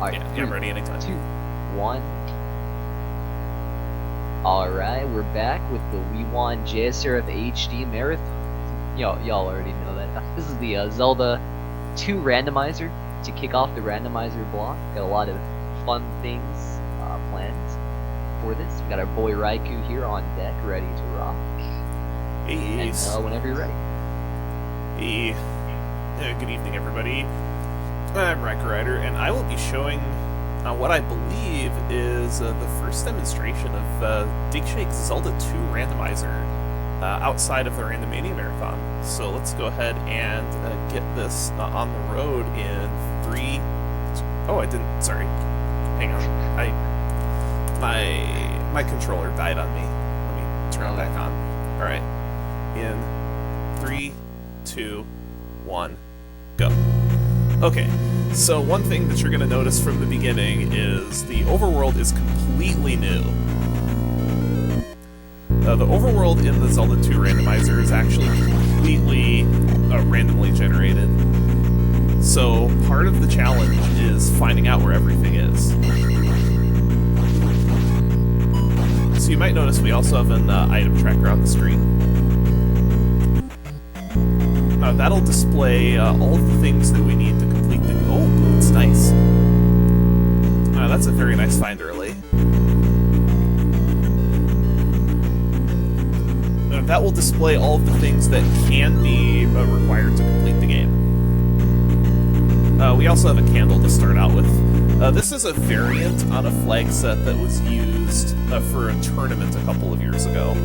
Alright, Yeah, I'm ready anytime. 2, 1. Alright, we're back with the WWJSRFHD marathon. Y'all already know that. This is the Zelda 2 randomizer. To kick off the randomizer block, got a lot of fun things planned for this. We got our boy Raikou here on deck, ready to rock. Yes. And whenever you're ready. Hey. Good evening, everybody. I'm RaikouRider, and I will be showing what I believe is the first demonstration of DigShake's Zelda 2 randomizer outside of the Randomizer marathon. So let's go ahead and get this on the road in 3... Oh, I didn't... Sorry. Hang on. My controller died on me. Let me turn it back on. Alright. In 3, 2, 1, go. Okay, so one thing that you're going to notice from the beginning is the overworld is completely new. The overworld in the Zelda 2 randomizer is actually completely randomly generated. So part of the challenge is finding out where everything is. So you might notice we also have an item tracker on the screen. That'll display all of the things that we need to complete the... Oh, it's nice. That's a very nice find early. That will display all of the things that can be required to complete the game. We also have a candle to start out with. This is a variant on a flag set that was used for a tournament a couple of years ago.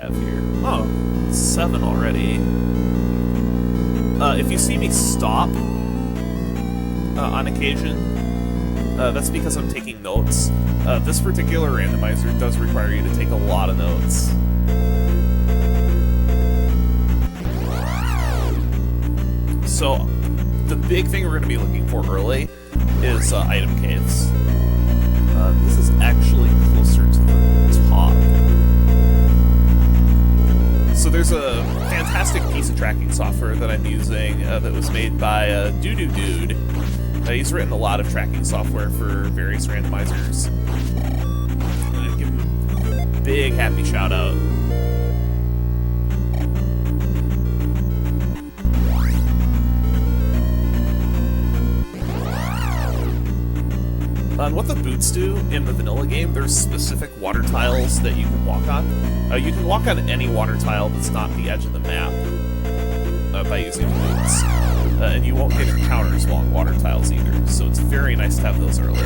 Here. Oh, 7 already. If you see me stop on occasion, that's because I'm taking notes. This particular randomizer does require you to take a lot of notes. So, the big thing we're going to be looking for early is item caves. This is actually closer to the top. So there's a fantastic piece of tracking software that I'm using that was made by Dude. He's written a lot of tracking software for various randomizers. I'm gonna give him a big happy shout out. On what the boots do in the vanilla game, there's specific water tiles that you can walk on. You can walk on any water tile that's not the edge of the map by using boots. And you won't get encounters along water tiles either, so it's very nice to have those early.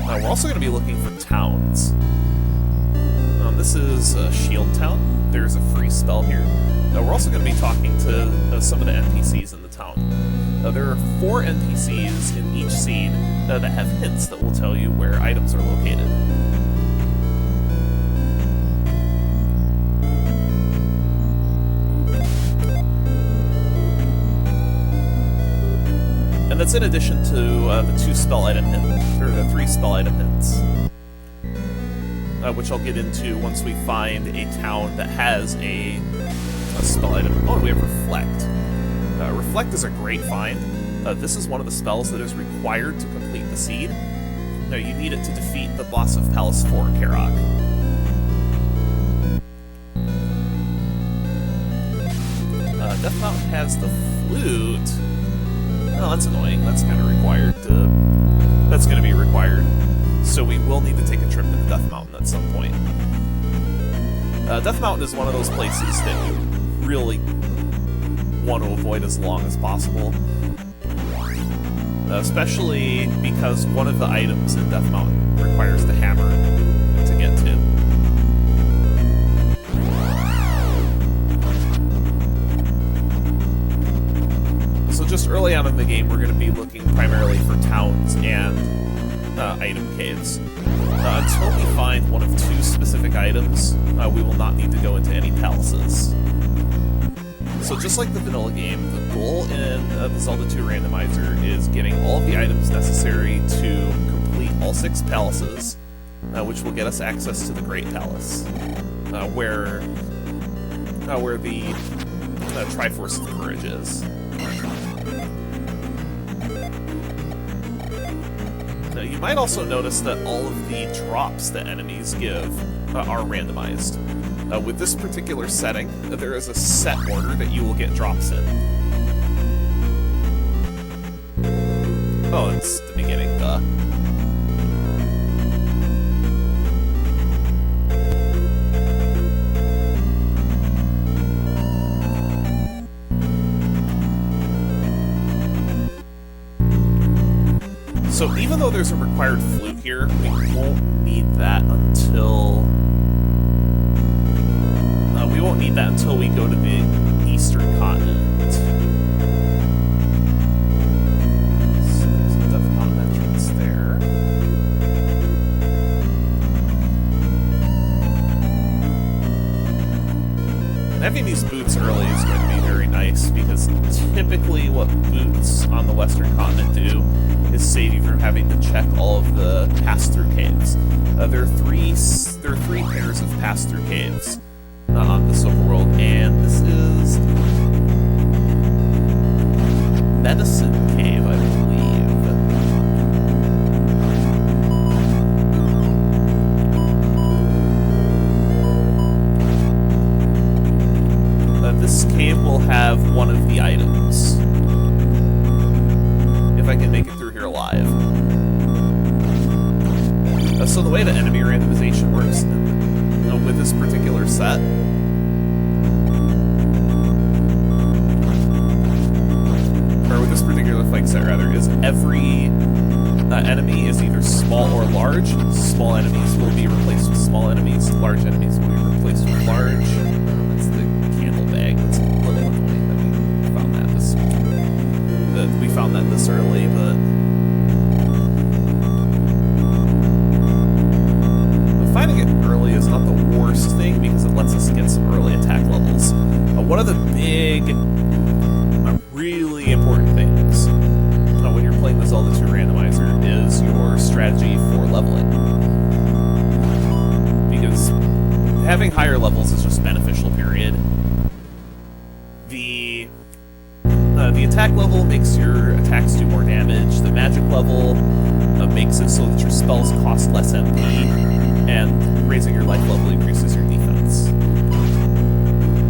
We're also going to be looking for towns. This is Shield Town. There's a free spell here. We're also going to be talking to some of the NPCs in the town. There are 4 NPCs in each scene that have hints that will tell you where items are located. And that's in addition to the 2 spell item hints, or the 3 spell item hints. Which I'll get into once we find a town that has a spell item. Oh, we have Reflect. Reflect is a great find. This is one of the spells that is required to complete the seed. Now you need it to defeat the boss of Palace 4, Karok. Death Mountain has the flute. Oh, that's annoying. That's kind of required. That's going to be required. So we will need to take a trip into Death Mountain at some point. Death Mountain is one of those places that you really want to avoid as long as possible. Especially because one of the items in Death Mountain requires the hammer to get to. So just early on in the game, we're going to be looking primarily for towns and item caves. Until we find one of 2 specific items, we will not need to go into any palaces. So just like the vanilla game, the goal in the Zelda 2 randomizer is getting all of the items necessary to complete all 6 palaces, which will get us access to the Great Palace, where the Triforce of Courage is. You might also notice that all of the drops that enemies give are randomized. With this particular setting, there is a set order that you will get drops in. Oh, it's the beginning, duh. So even though there's a required flute here, we won't need that until... we won't need that until we go to the eastern continent. So there's a Defcon entrance there. And having these boots early is going to be very nice, because typically what boots on the western continent do is save you from having to check all of the pass-through caves. There are three pairs of pass-through caves on this overworld, and this is Medicine Cave, I believe. This cave will have one of the items. If I can make it through here alive. So the way the enemy randomization works with this particular set, or with this particular fight set rather, is every enemy is either small or large. Small enemies will be replaced with small enemies. Large enemies will be replaced with large. That's the candle bag. That's a little annoying that we found that this early, but finding it early is not the worst thing, because it lets us get some early attack levels. One of the big, really important things when you're playing the Zelda 2 Randomizer is your strategy for leveling. Because having higher levels is just beneficial, period. The attack level makes your attacks do more damage. The magic level makes it so that your spells cost less MP, and raising your life level increases your defense.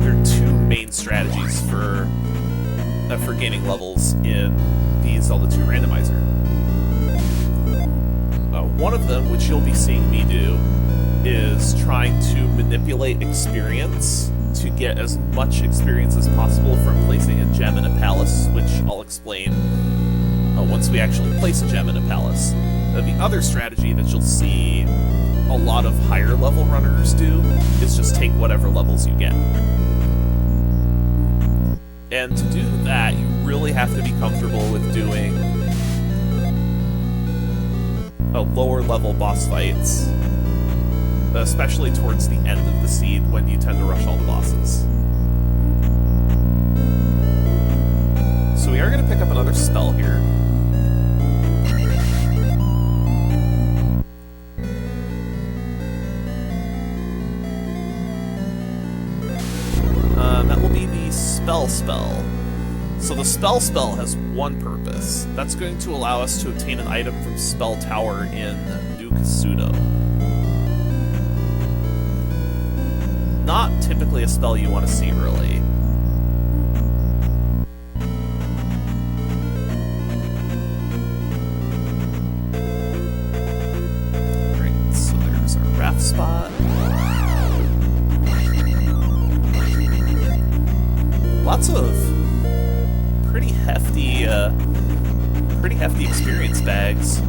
There are two main strategies for gaining levels in the Zelda 2 Randomizer. One of them, which you'll be seeing me do, is trying to manipulate experience to get as much experience as possible from placing a gem in a palace, which I'll explain once we actually place a gem in a palace. The other strategy that you'll see a lot of higher level runners do is just take whatever levels you get. And to do that, you really have to be comfortable with doing lower level boss fights, especially towards the end of the seed when you tend to rush all the bosses. So we are going to pick up another spell here. That will be the Spell. So the Spell has one purpose. That's going to allow us to obtain an item from Spell Tower in New Kasuto. Not typically a spell you want to see early. Alright, so there's our Raft Spot. Lots of pretty hefty experience bags.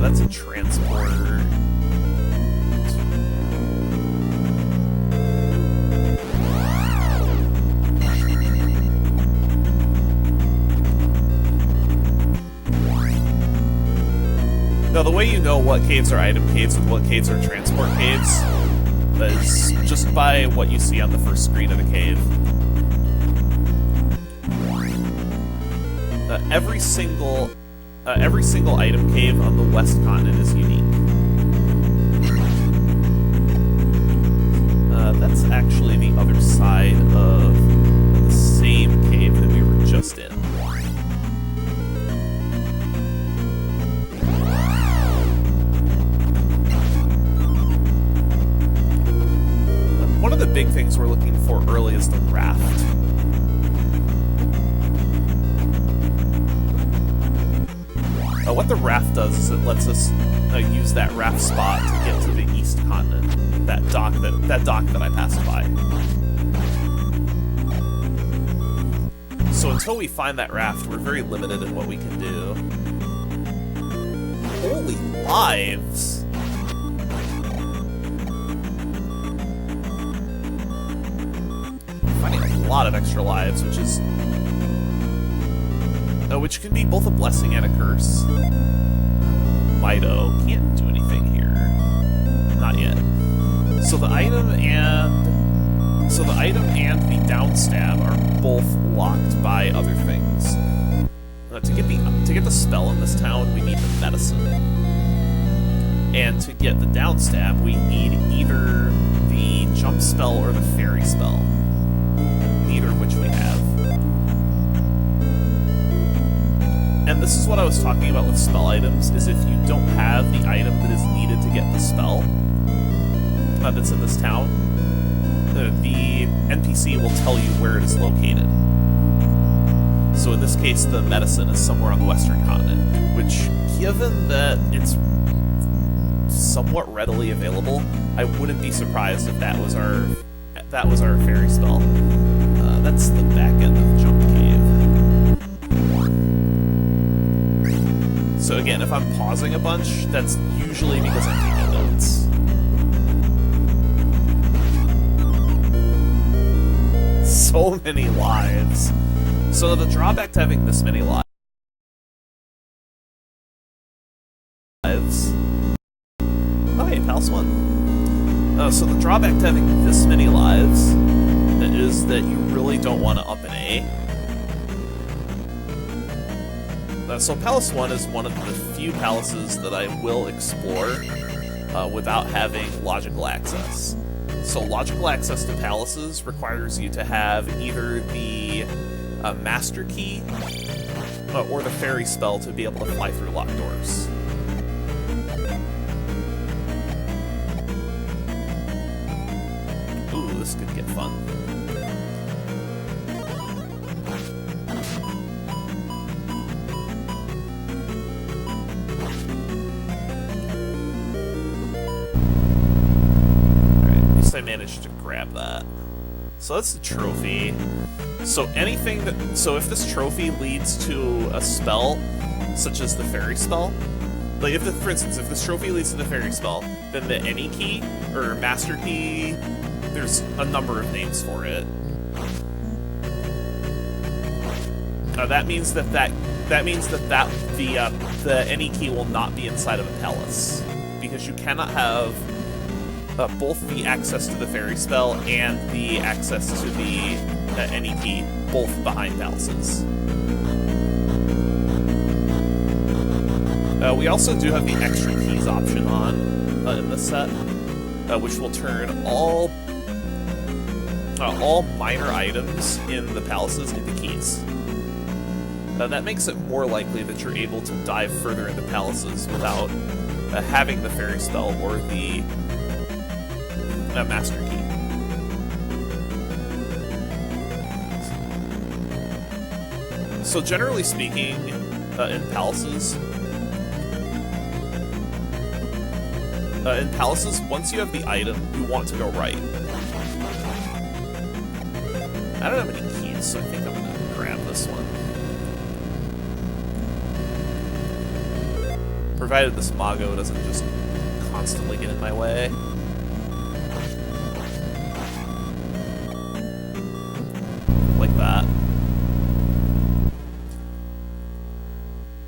That's a transporter. Now, the way you know what caves are item caves and what caves are transport caves is just by what you see on the first screen of the cave. Every single item cave on the West Continent is unique. that's actually the other side of the same cave that we were just in. One of the big things we're looking for early is the raft. What the raft does is it lets us use that raft spot to get to the east continent. That dock that I passed by. So until we find that raft, we're very limited in what we can do. Holy lives! Finding a lot of extra lives, which can be both a blessing and a curse. Mido can't do anything here. Not yet. So the item and the downstab are both locked by other things. To get the spell in this town, we need the medicine. And to get the downstab, we need either the jump spell or the fairy spell. Neither of which we have. And this is what I was talking about with spell items, is if you don't have the item that is needed to get the spell that's in this town, the NPC will tell you where it is located. So in this case, the medicine is somewhere on the western continent, which, given that it's somewhat readily available, I wouldn't be surprised if that was our fairy spell. That's the back end of Jump Cave. So again, if I'm pausing a bunch, that's usually because I'm taking notes. So many lives. So the drawback to having this many lives... Oh hey, Palace 1. So the drawback to having this many lives is that you really don't want to up an A. So Palace 1 is one of the few palaces that I will explore without having logical access. So logical access to palaces requires you to have either the master key or the fairy spell to be able to fly through locked doors. Ooh, this could get fun. I managed to grab that. So that's the trophy. So if this trophy leads to a spell, such as the fairy spell, like for instance, if this trophy leads to the fairy spell, then the any key or master key, there's a number of names for it. That means that the any key will not be inside of a palace, because you cannot have both the access to the fairy spell and the access to the any key, both behind palaces. We also do have the extra keys option on in this set, which will turn all minor items in the palaces into keys. That makes it more likely that you're able to dive further into palaces without having the fairy spell or the master key. So generally speaking, in palaces, once you have the item, you want to go right. I don't have any keys, so I think I'm gonna grab this one. Provided this Mago doesn't just constantly get in my way. Like that.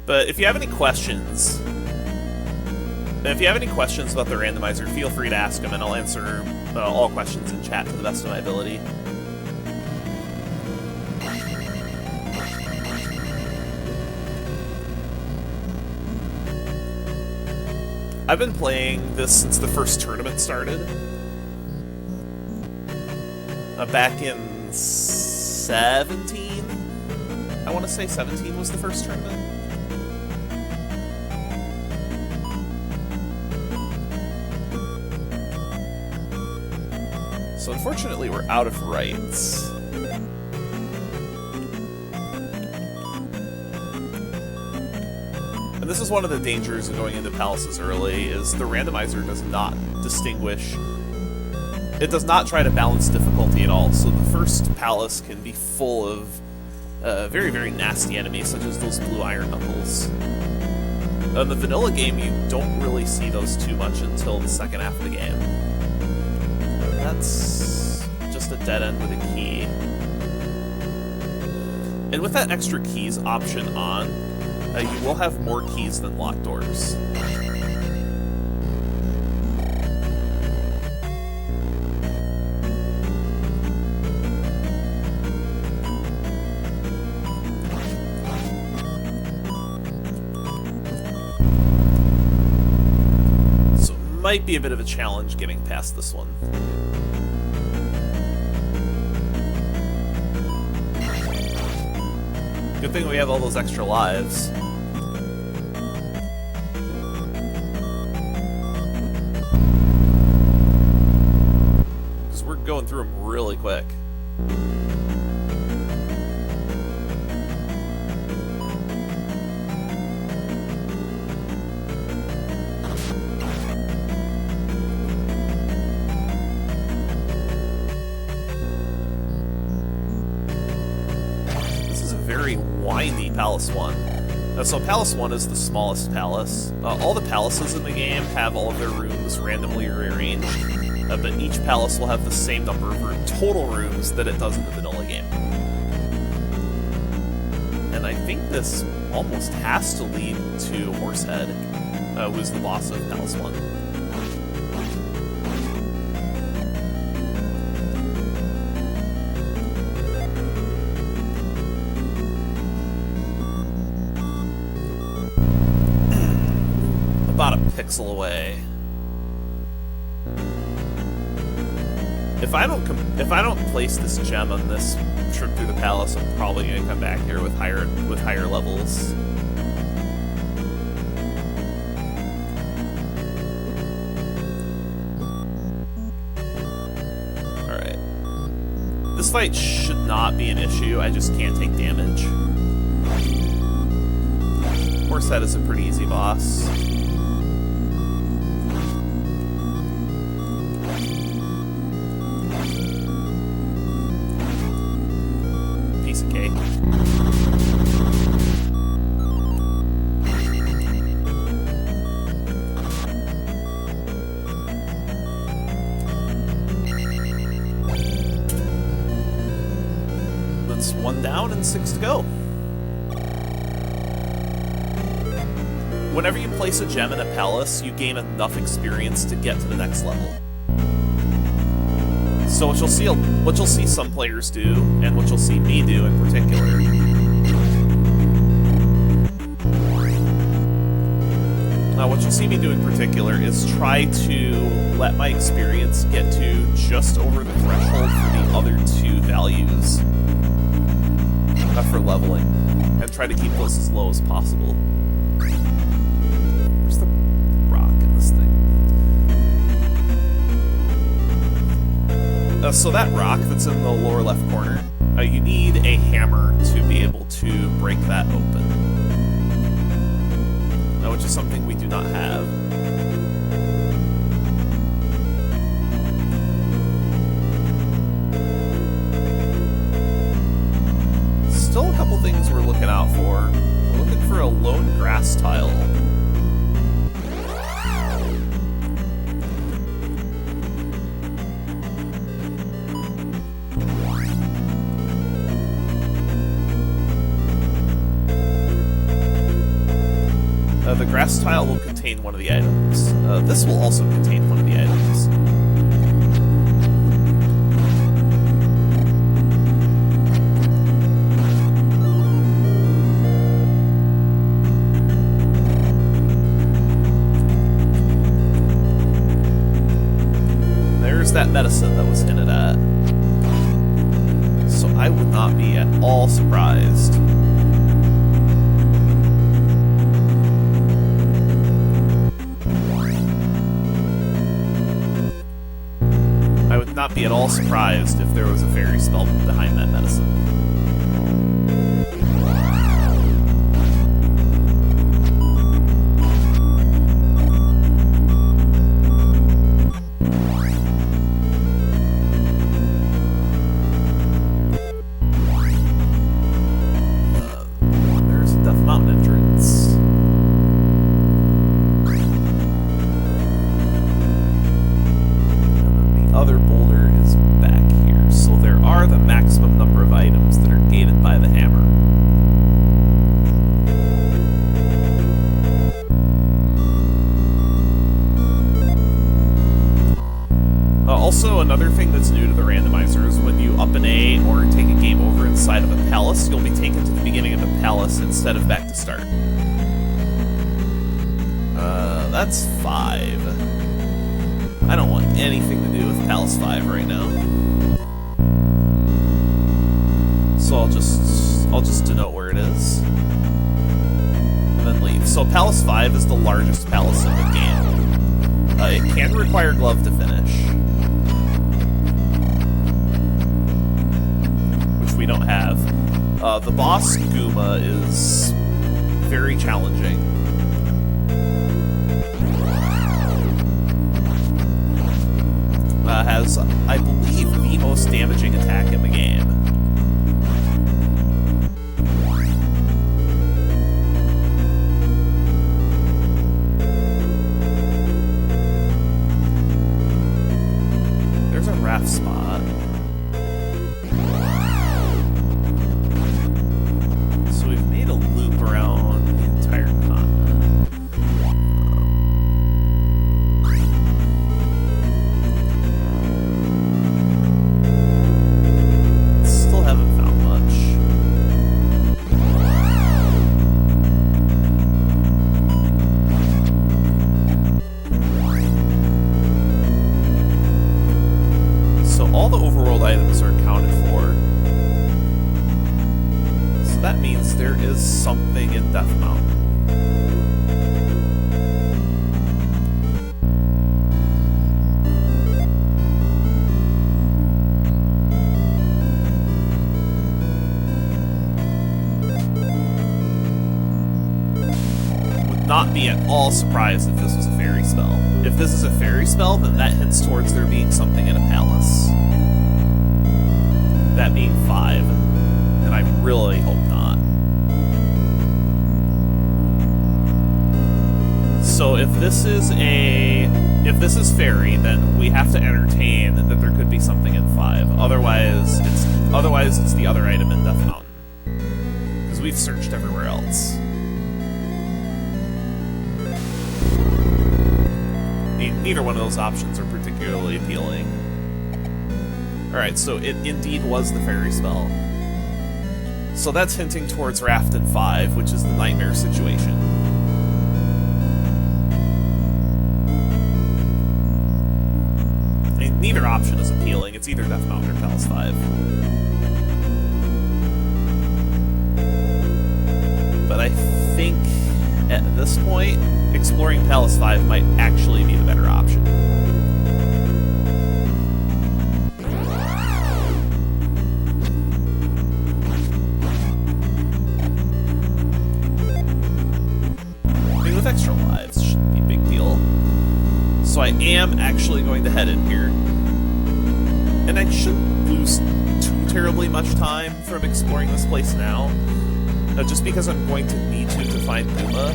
But if you have any questions, about the randomizer, feel free to ask them, and I'll answer all questions in chat to the best of my ability. I've been playing this since the first tournament started. back in 17. I want to say 17 was the first tournament. So unfortunately, we're out of rights. And this is one of the dangers of going into palaces early, is the randomizer does not distinguish. It does not try to balance difficulty at all, so the first palace can be full of very, very nasty enemies, such as those blue iron knuckles. In the vanilla game, you don't really see those too much until the second half of the game. That's just a dead end with a key. And with that extra keys option on, you will have more keys than locked doors. So it might be a bit of a challenge getting past this one. Good thing we have all those extra lives. Because we're going through them really quick. Very windy Palace 1. So Palace 1 is the smallest palace. All the palaces in the game have all of their rooms randomly rearranged, but each palace will have the same number of total rooms that it does in the vanilla game. And I think this almost has to lead to Horsehead, who is the boss of Palace 1. About a pixel away. If I don't place this gem on this trip through the palace, I'm probably gonna come back here with higher levels. All right. This fight should not be an issue. I just can't take damage. Horsehead is a pretty easy boss. Piece of cake. That's 1 down and 6 to go. Whenever you place a gem in a palace, you gain enough experience to get to the next level. So what you'll see some players do, and what you'll see me do in particular, what you'll see me do in particular is try to let my experience get to just over the threshold for the other 2 values for leveling, and try to keep those as low as possible. Where's the rock in this thing? So that rock that's in the lower left corner, you need a hammer to be able to break that open, which is something we do not have. Still a couple things we're looking out for. We're looking for a lone grass tile. The grass tile will contain one of the items. This will also contain one of the items. There's that medicine that was hinted at. I would not be at all surprised. I would not be at all surprised if there was a fairy spell behind that medicine. Other boulder is back here, so there are the maximum number of items that are gated by the hammer. Also, another thing that's new to the randomizer is when you up an A or take a game over inside of a palace, you'll be taken to the beginning of the palace instead of back to start. That's 5. I don't want anything to do with Palace 5 right now. So I'll just denote where it is. And then leave. So Palace 5 is the largest palace in the game. It can require glove to finish. Which we don't have. The boss, Guma, is very challenging. Has, I believe, the most damaging attack in the game. There's a raft spot. So we've made a loop around the entire continent. All the overworld items are accounted for. So that means there is something in Death Mountain. Would not be at all surprised if this was a fairy spell. If this is a fairy spell, then that hints towards there being something in a palace. That being 5, and I really hope not. So if this is fairy, then we have to entertain that there could be something in 5. Otherwise it's the other item in Death Mountain. Because we've searched everywhere else. Neither one of those options are particularly appealing. Alright, so it indeed was the fairy spell. So that's hinting towards Raft in 5, which is the nightmare situation. I mean, neither option is appealing. It's either Death Mountain or Palace 5. But I think, at this point, exploring Palace 5 might actually be the better option. With extra lives, shouldn't be a big deal. So I am actually going to head in here. And I shouldn't lose too terribly much time from exploring this place now. Just because I'm going to need to find Guma.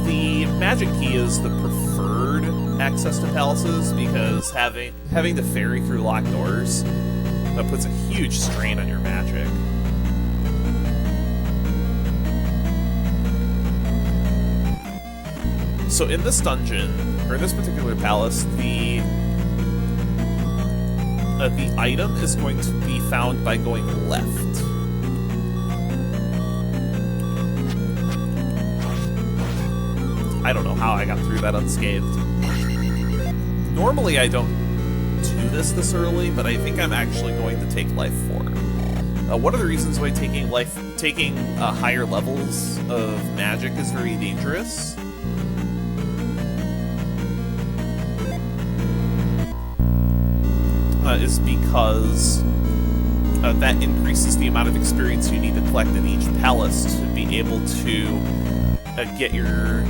The magic key is the preferred access to palaces because having to ferry through locked doors that puts a huge strain on your magic. So in this dungeon, or in this particular palace, the item is going to be found by going left. I don't know how I got through that unscathed. normally I don't do this early, but I think I'm actually going to take Life 4. One of the reasons why taking higher levels of magic is very dangerous is because that increases the amount of experience you need to collect in each palace to be able to get your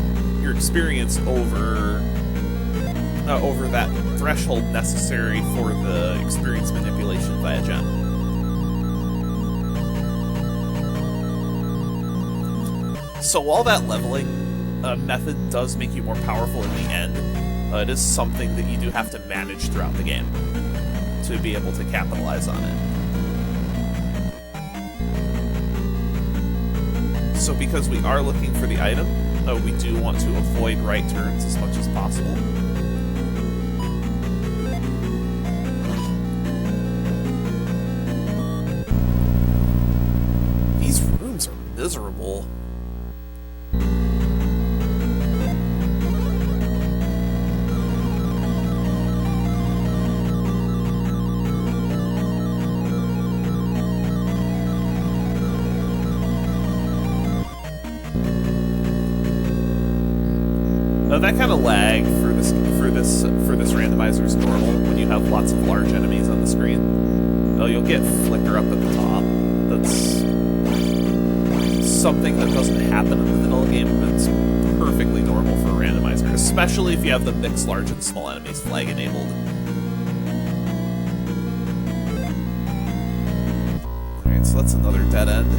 experience over that threshold necessary for the experience manipulation via gem. So while that leveling method does make you more powerful in the end, it is something that you do have to manage throughout the game to be able to capitalize on it. So because we are looking for the item, we do want to avoid right turns as much as possible. These rooms are miserable. That kind of lag for this randomizer is normal when you have lots of large enemies on the screen. You'll get flicker up at the top. That's something that doesn't happen in the vanilla game, but it's perfectly normal for a randomizer, especially if you have the mixed large and small enemies flag enabled. Alright, so that's another dead end.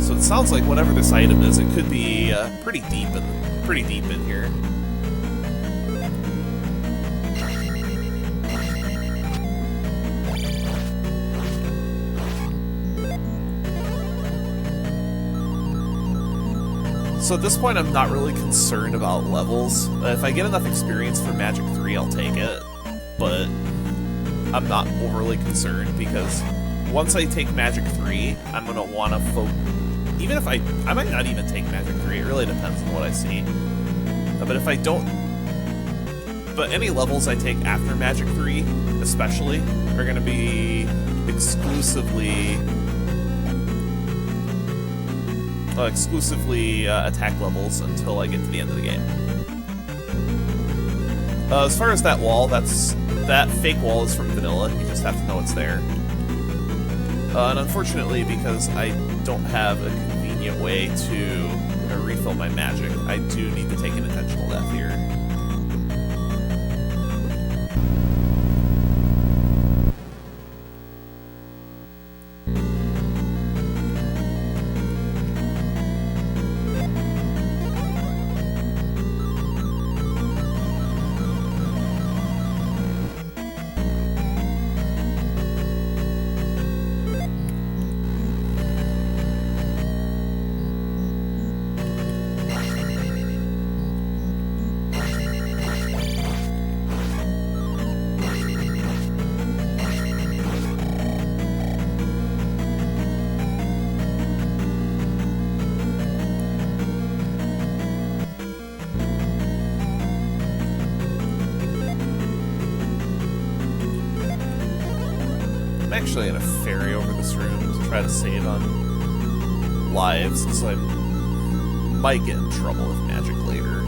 So it sounds like whatever this item is, it could be pretty deep in here. So at this point, I'm not really concerned about levels. If I get enough experience for Magic 3, I'll take it. But I'm not overly concerned because once I take Magic 3, I'm going to want to focus. Even if I might not even take Magic 3, it really depends on what I see. But if I don't... But any levels I take after Magic 3, especially, are going to be exclusively attack levels until I get to the end of the game. As far as that wall, that fake wall is from vanilla. You just have to know it's there. And unfortunately, because I don't have a convenient way to refill my magic, I do need to take an intentional death here. I'm actually going to ferry over this room to try to save on lives, because I might get in trouble with magic later.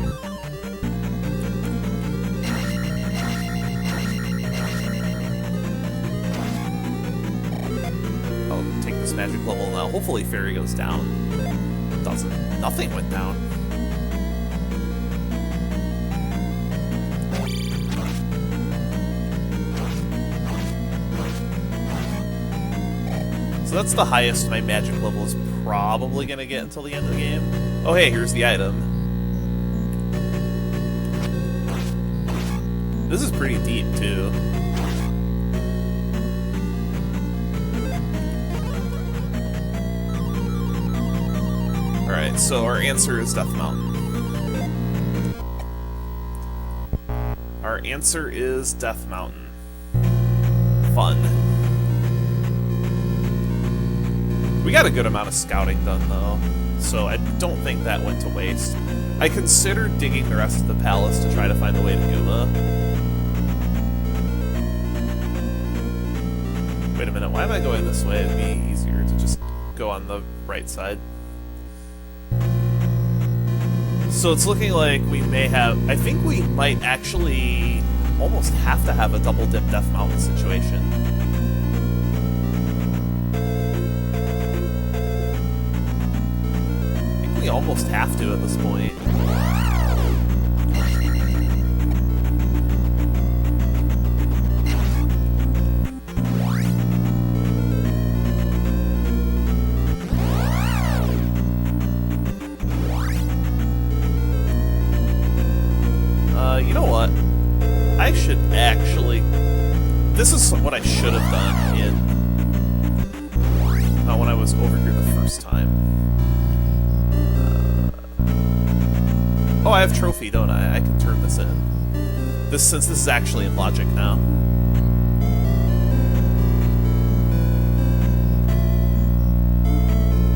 I'll take this magic level now. Hopefully ferry goes down. It doesn't. Nothing went down. So that's the highest my magic level is probably going to get until the end of the game. Oh hey, here's the item. This is pretty deep too. Alright, so our answer is Death Mountain. Our answer is Death Mountain. Fun. We got a good amount of scouting done, though, so I don't think that went to waste. I considered digging the rest of the palace to try to find the way to Guma. Wait a minute, why am I going this way? It'd be easier to just go on the right side. So it's looking like we may have... I think we might actually almost have to have a double dip Death Mountain situation. I think we almost have to at this point. You know what? I should actually... This is what I should have done in... when I was over here the first time. Oh, I have trophy, don't I? I can turn this in. Since this is actually in logic now.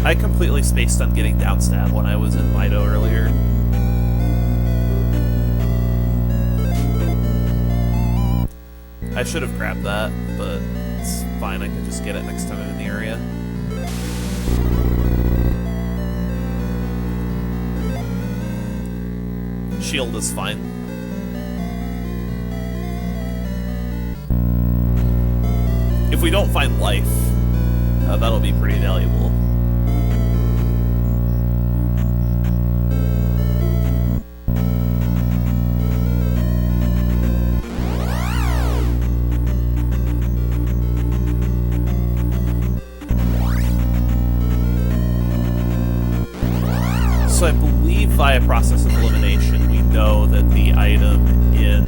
I completely spaced on getting downstab when I was in Mido earlier. I should have grabbed that, but it's fine, I can just get it next time I'm in the area. Shield is fine. If we don't find life, that'll be pretty valuable. So I believe via process of elimination, we know that the item in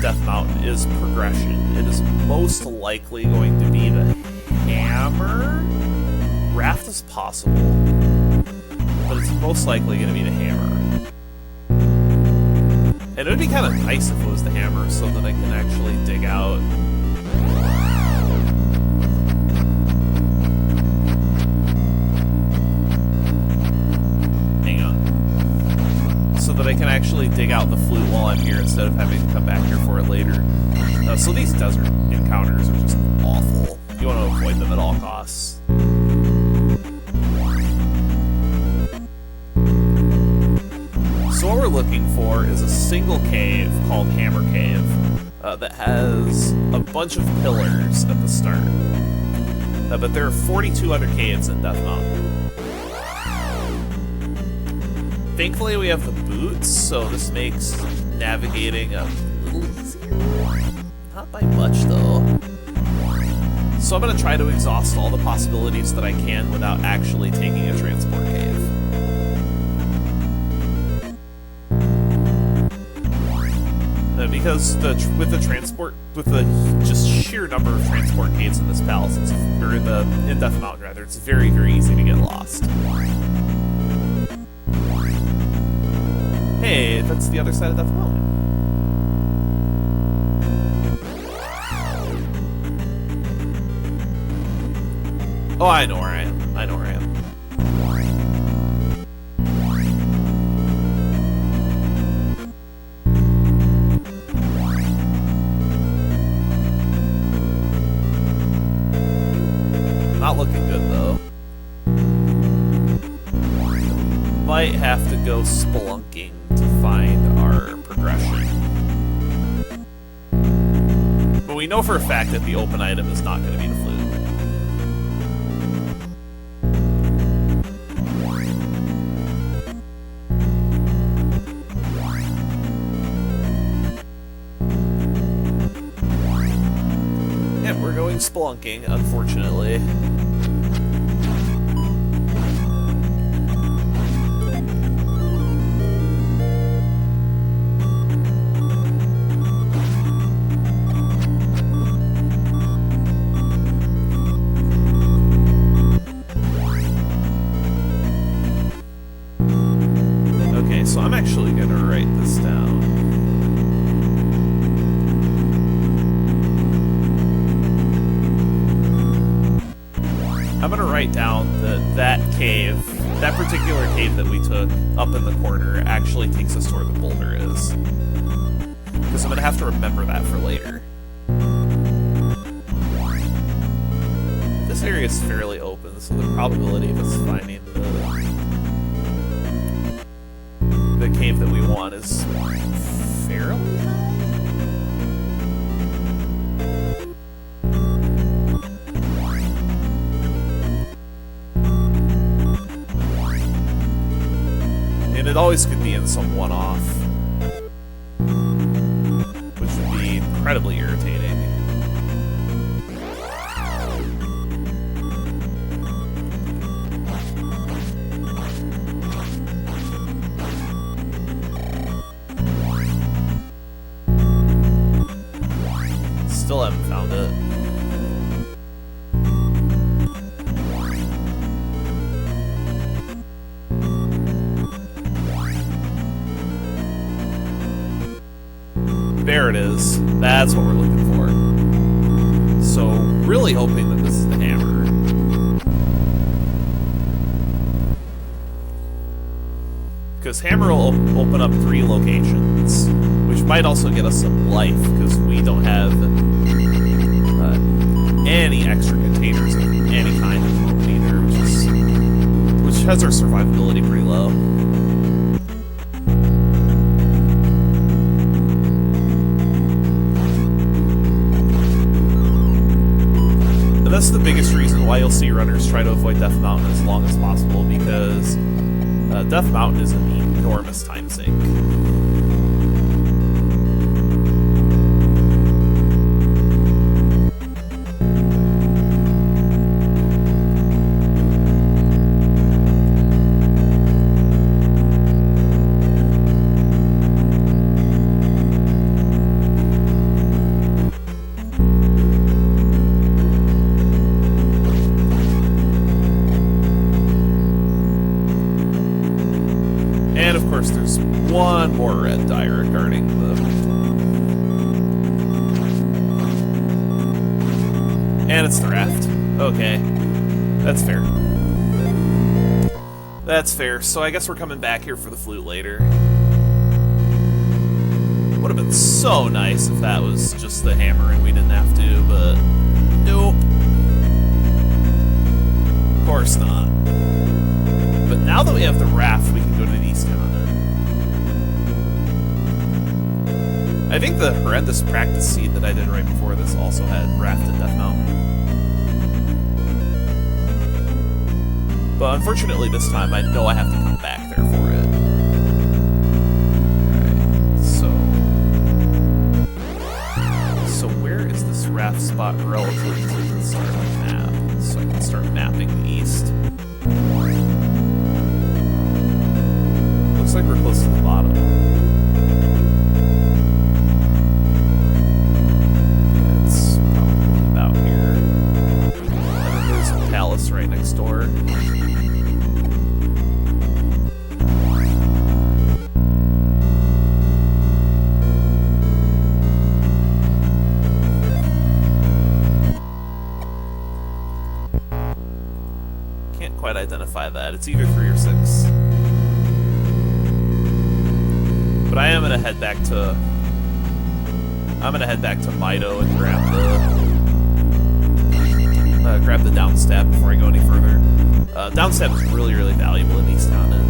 Death Mountain is progression. It is most likely going to be the hammer. Raft is possible, but it's most likely going to be the hammer. And it would be kind of nice if it was the hammer, so that I can actually dig out. That I can actually dig out the flute while I'm here instead of having to come back here for it later. So these desert encounters are just awful. You want to avoid them at all costs. So what we're looking for is a single cave called Hammer Cave that has a bunch of pillars at the start. But there are 42 other caves in Death Mountain. Thankfully, we have the boots, so this makes navigating a little easier. Not by much, though. So I'm going to try to exhaust all the possibilities that I can without actually taking a transport cave. Because with the just sheer number of transport caves in this palace, or in Death Mountain rather, it's very, very easy to get lost. Hey, that's the other side of Death Mountain. Oh, I know where I am. I know where I am. Not looking good, though. Might have to go spelunking to find our progression. But we know for a fact that the open item is not going to be the flute. Yeah, we're going spelunking, unfortunately. So I'm actually going to write this down. I'm going to write down that cave that particular cave that we took up in the corner actually takes us to where the boulder is. Because I'm going to have to remember that for later. This area is fairly open, so the probability of us finding the cave that we want is fairly high. And it always could be in some one-off, which would be incredibly irritating. Still haven't found it. There it is. That's what we're looking for. So, really hoping that this is the hammer. Because hammer will open up 3 locations, which might also get us some life, because we don't have any extra containers of any kind at the moment either, which has our survivability pretty low. And that's the biggest reason why you'll see runners try to avoid Death Mountain as long as possible, because Death Mountain is an enormous time sink. And of course there's one more red die regarding the... And it's the raft. Okay. That's fair. That's fair. So I guess we're coming back here for the flute later. Would have been so nice if that was just the hammer and we didn't have to, but... Nope. Of course not. But now that we have the raft, we can go to the East Continent. I think the horrendous practice seed that I did right before this also had raft at Death Mountain. But unfortunately this time I know I have to come back there for it. Alright, so where is this raft spot relative to the start of the map? So I can start mapping the east. Looks like we're close to the bottom. Yeah, it's probably about here. And then there's a palace right next door. Can't quite identify that. It's either 3 or 6. But I am gonna head back to... Mido and grab the downstab before I go any further. Downstab is really, really valuable in East Continent.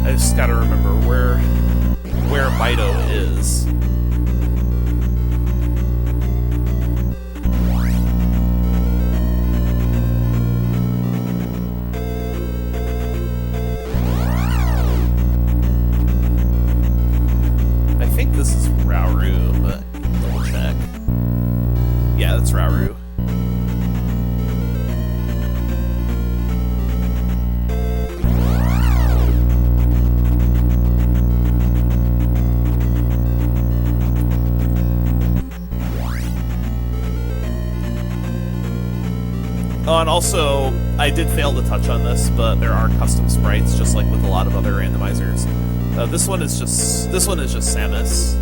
I just gotta remember where Mido is. I think this is Rauru, but double check. Yeah, that's Rauru. and also, I did fail to touch on this, but there are custom sprites, just like with a lot of other randomizers. This one is just Samus.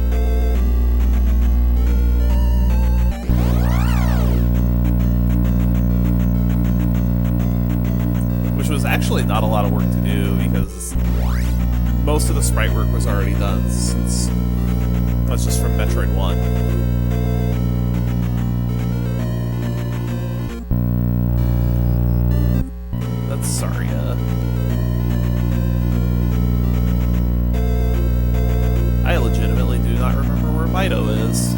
Which was actually not a lot of work to do, because most of the sprite work was already done, since that's just from Metroid 1. Saria. I legitimately do not remember where Mido is.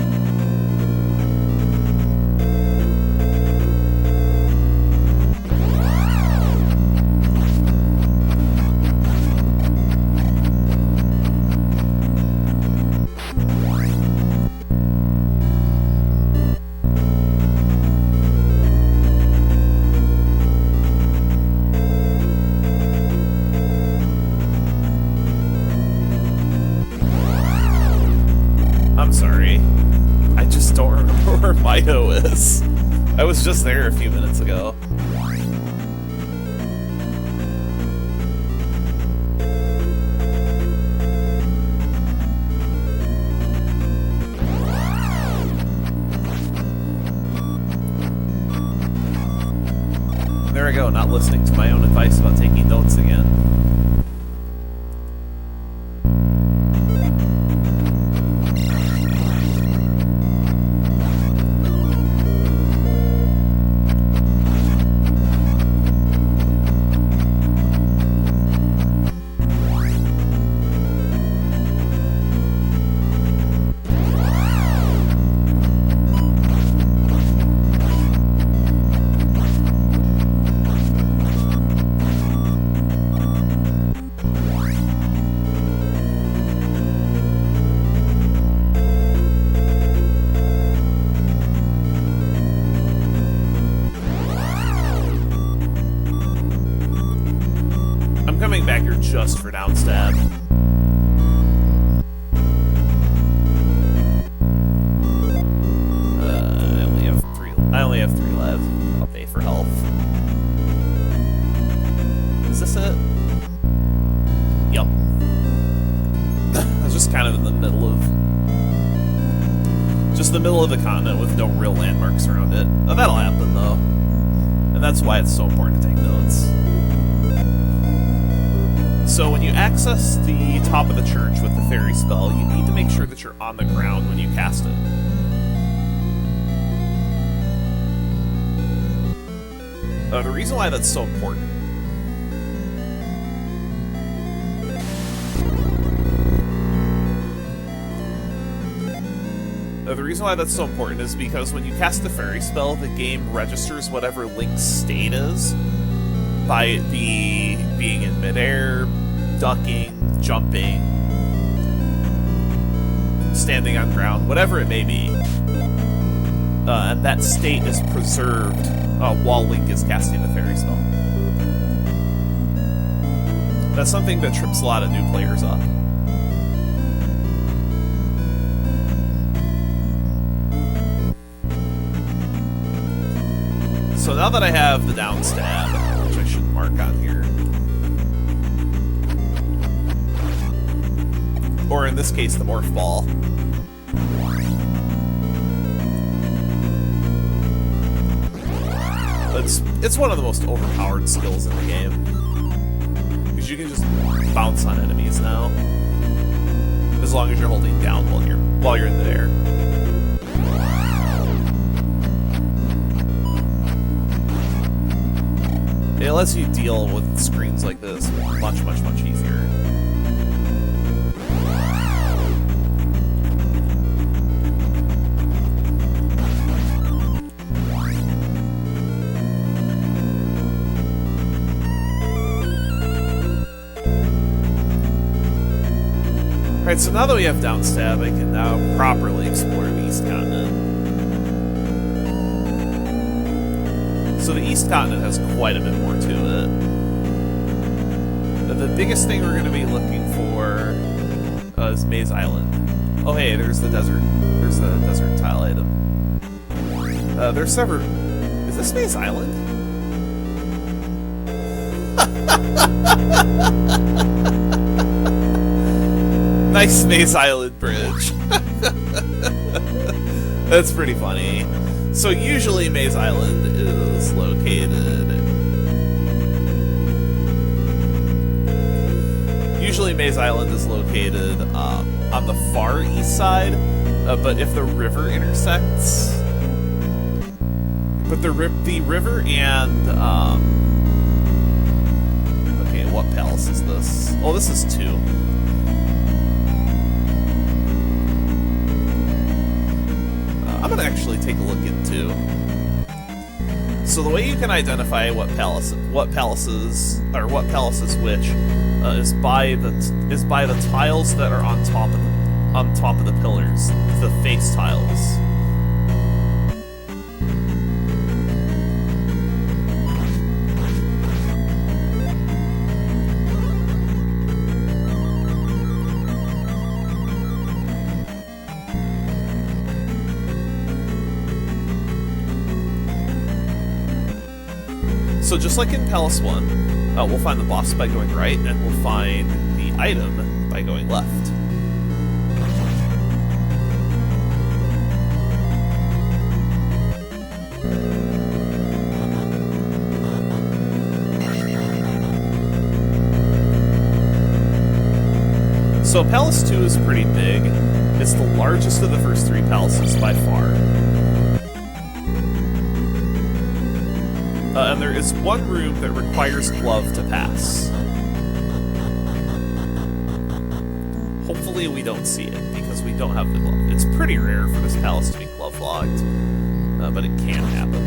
Mido is. I was just there a few minutes ago. There I go, not listening to my own advice about taking notes again. Back here just for down stab. I only have three left. I'll pay for health. Is this it? Yup. I was just kind of in the middle of the continent with no real landmarks around it. Oh, that'll happen though, and that's why it's so important to take notes. So when you access the top of the church with the fairy spell, you need to make sure that you're on the ground when you cast it. The reason why that's so important is because when you cast the fairy spell, the game registers whatever Link's state is by it being in midair, ducking, jumping, standing on ground, whatever it may be. And that state is preserved while Link is casting the fairy spell. That's something that trips a lot of new players up. So now that I have the down stab, which I should mark on here, or in this case, the morph ball. It's one of the most overpowered skills in the game, because you can just bounce on enemies now, as long as you're holding down while you're in the air. It lets you deal with screens like this much, much, much easier. Alright, so now that we have down stab, I can now properly explore the East Continent. So the East Continent has quite a bit more to it. The biggest thing we're going to be looking for is Maze Island. Oh hey, there's the desert. There's the desert tile item. There's several... Is this Maze Island? Nice Maze Island bridge. That's pretty funny. So usually Maze Island is located... on the far east side, but if the river intersects... But the river and... Okay, what palace is this? Oh, this is 2. I'm gonna actually take a look into. So the way you can identify what palace is which is by the tiles that are on top of the pillars, the face tiles. So just like in Palace 1, we'll find the boss by going right, and we'll find the item by going left. So Palace 2 is pretty big. It's the largest of the first 3 palaces by far. And there is one room that requires glove to pass. Hopefully we don't see it, because we don't have the glove. It's pretty rare for this palace to be glove locked, but it can happen.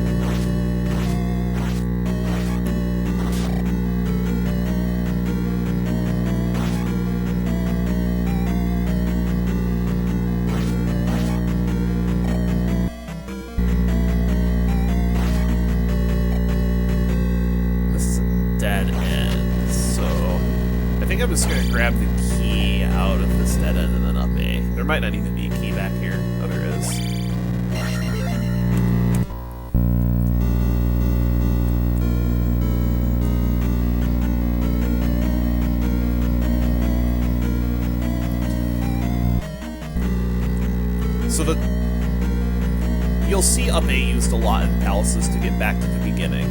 I'm just going to grab the key out of this dead end and then up A. There might not even be a key back here. Oh, there is. So you'll see up A used a lot in palaces to get back to the beginning.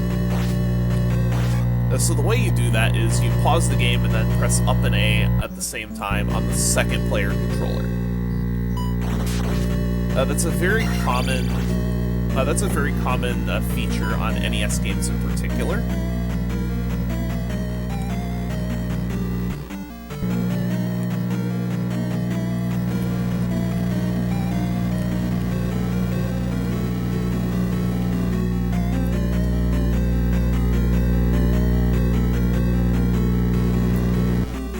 So the way you do that is you pause the game and then press up and A at the same time on the second player controller. That's a very common feature on NES games in particular.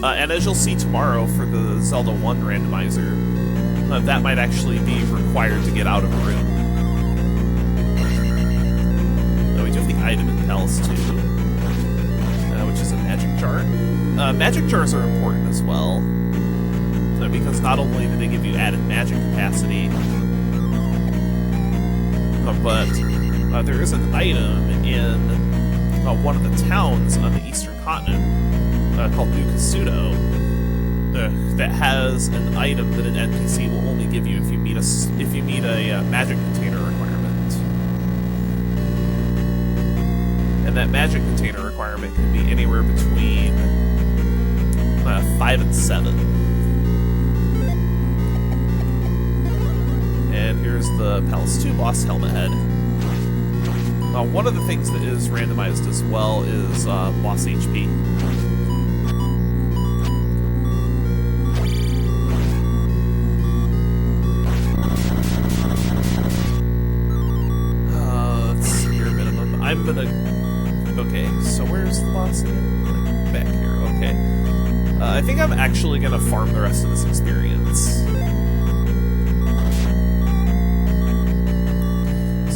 And as you'll see tomorrow for the Zelda 1 randomizer, that might actually be required to get out of a room. We do have the item in Palace 2, which is a magic jar. Magic jars are important as well, because not only do they give you added magic capacity, but there is an item in one of the towns on the eastern continent called New Kasuto that has an item that an NPC will only give you if you meet a magic container requirement. And that magic container requirement can be anywhere between 5 and 7. And here's the Palace 2 boss helmet head. One of the things that is randomized as well is boss HP. I'm gonna... Okay, so where's the boss again? Like, back here, okay. I think I'm actually gonna farm the rest of this experience.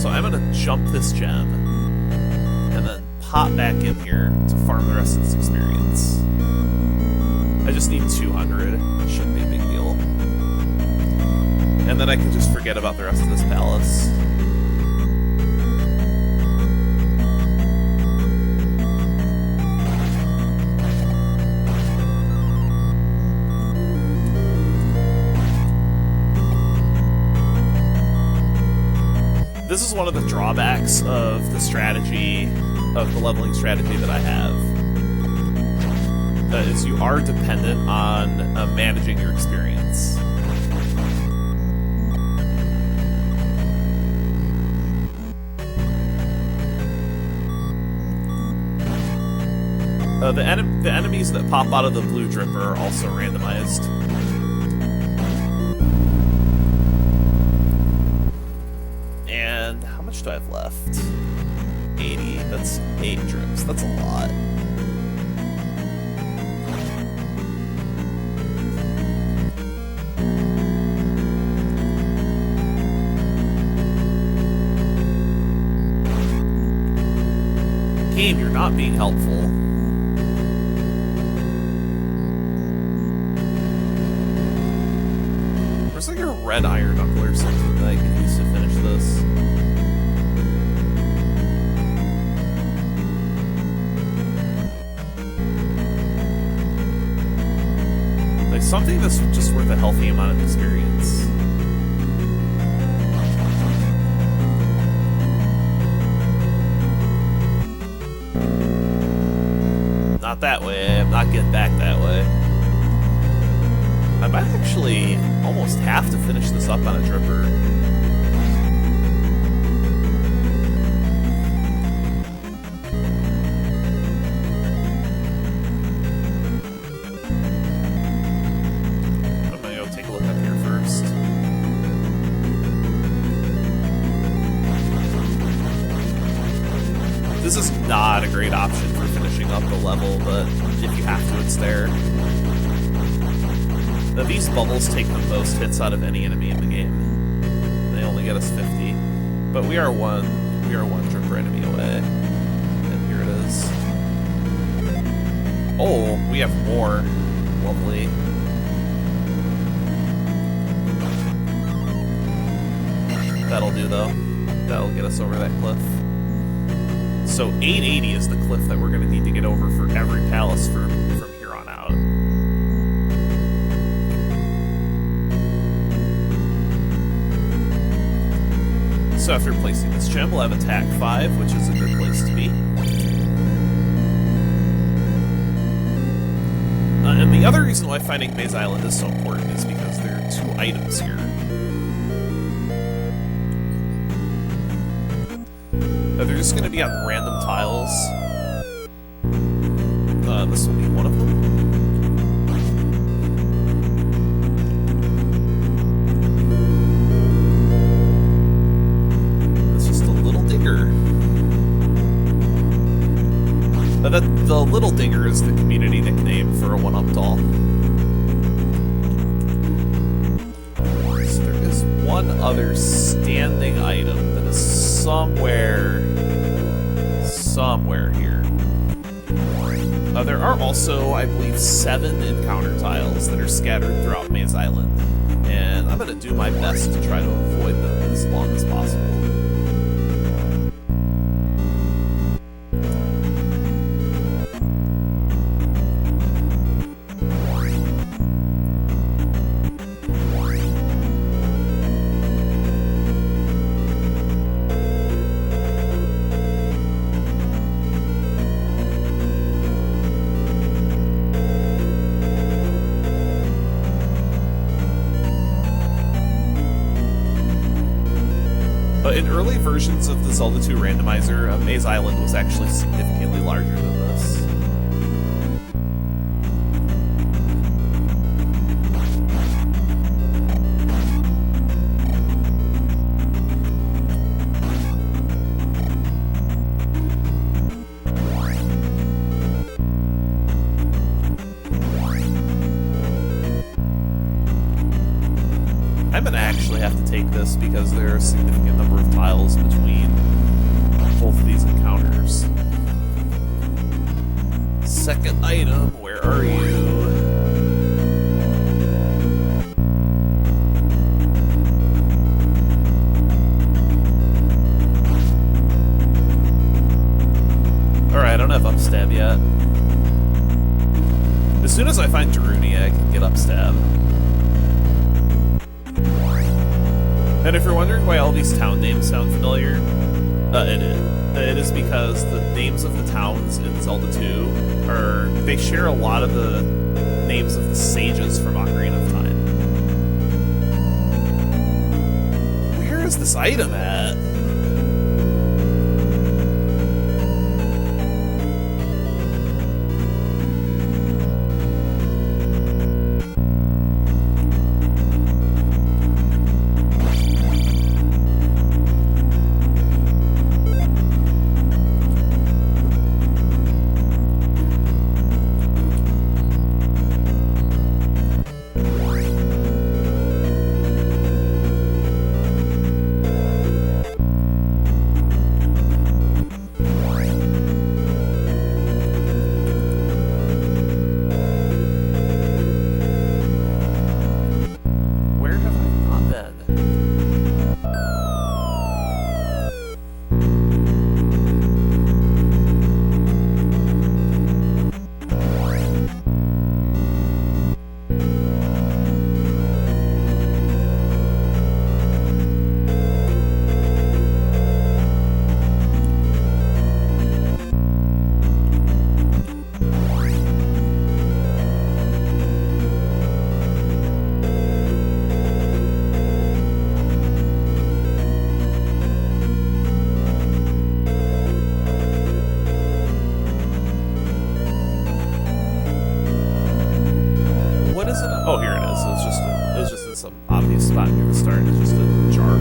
So I'm gonna jump this gem, and then pop back in here to farm the rest of this experience. I just need 200, it shouldn't be a big deal. And then I can just forget about the rest of this palace. This is one of the drawbacks of the strategy, of the leveling strategy that I have. Is you are dependent on managing your experience. The enemies that pop out of the blue dripper are also randomized. And how much do I have left? 80. That's 8 drips. That's a lot. Game, you're not being helpful. There's like a red iron knuckle or something that I can use to finish this. Like something that's just worth a healthy amount of experience. Not that way. I'm not getting back that way. I might actually almost have to finish this up on a dripper. I'm gonna go take a look up here first. This is not a great option for finishing up the level, but if you have to, it's there. Now, these bubbles take the most hits out of any enemy in the game. They only get us 50, but we are one dripper enemy away. And here it is. Oh, we have more. Lovely. That'll do though. That'll get us over that cliff. So 880 is the cliff that we're going to need to get over for every palace from here on out. So after placing this gem, we'll have attack 5, which is a good place to be. And the other reason why finding Maze Island is so important is because there are 2 items here. They're just going to be on random tiles. This will be one of them. It's just a little digger. The little digger is the community nickname for a one-up doll. So there is one other standing item that is somewhere here. There are also, I believe, 7 encounter tiles that are scattered throughout Maze Island, and I'm going to do my best to try to avoid them as long as possible. In early versions of the Zelda 2 Randomizer, Maze Island was actually significantly larger than this. I'm gonna actually have to take this because there are a significant number of tiles between both of these encounters. Second item, where are you? Alright, I don't have upstab yet. As soon as I find Daruni, I can get upstab. And if you're wondering why all these town names sound familiar, it is because the names of the towns in Zelda 2 they share a lot of the names of the sages from Ocarina of Time. Where is this item at? Oh, here it is. It was just in some obvious spot near the start. It's just a jar.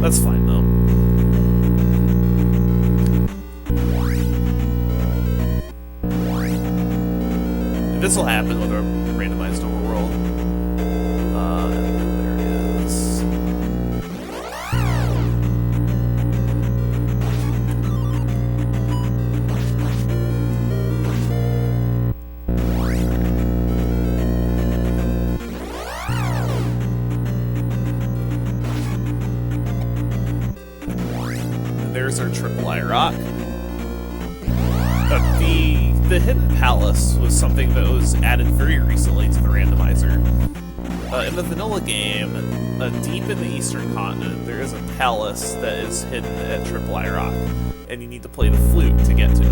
That's fine though. This will happen with a randomized overworld. And there it is. There's our Triple I Rock. The Hidden Palace was something that was added very recently to the randomizer. In the vanilla game, deep in the eastern continent, there is a palace that is hidden at Triple I Rock, and you need to play the flute to get to it.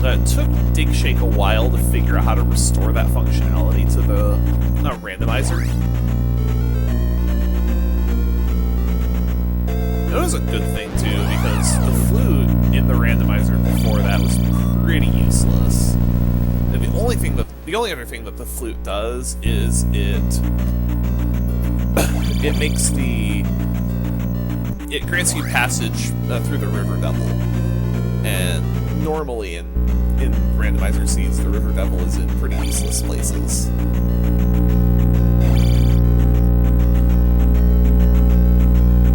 It took Dig Shake a while to figure out how to restore that functionality to the randomizer. It was a good thing too, because the flute in the randomizer before that was pretty useless. And the only other thing that the flute does is it grants you passage through the River Devil, and normally in randomizer seeds, the River Devil is in pretty useless places.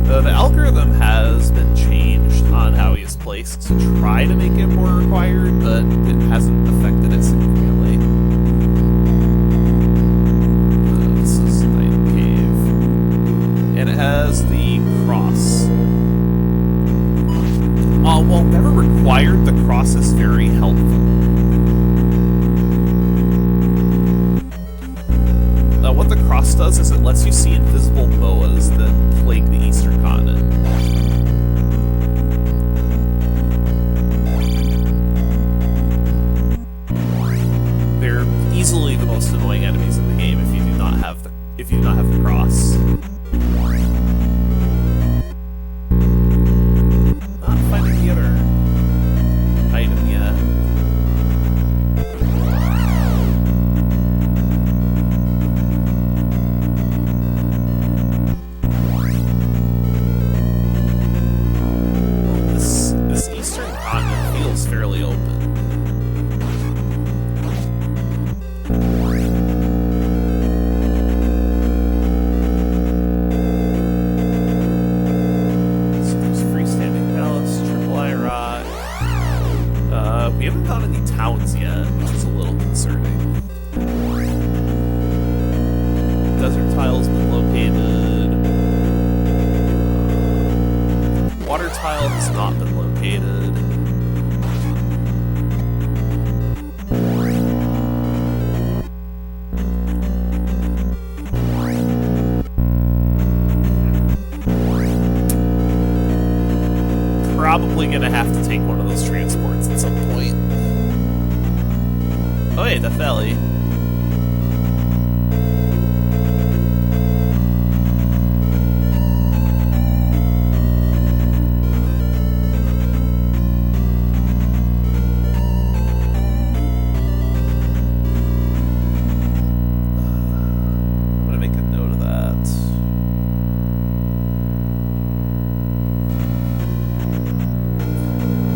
The algorithm has been changed on how he is placed to try to make it more required, but it hasn't affected it significantly. This is Night Cave. And it has the cross. While never required, the cross is very helpful. What the cross does is it lets you see invisible boas that plague the eastern continent. They're easily the most annoying enemies in the game if you do not have the cross. Not finding the other item yet. Fairly open. So there's Freestanding Palace, Triple I Rock. We haven't found any towns yet, which is a little concerning. Desert Tile's been located. Water Tile has not been located. probably gonna have to take one of those transports at some point. Oh hey, Death Valley.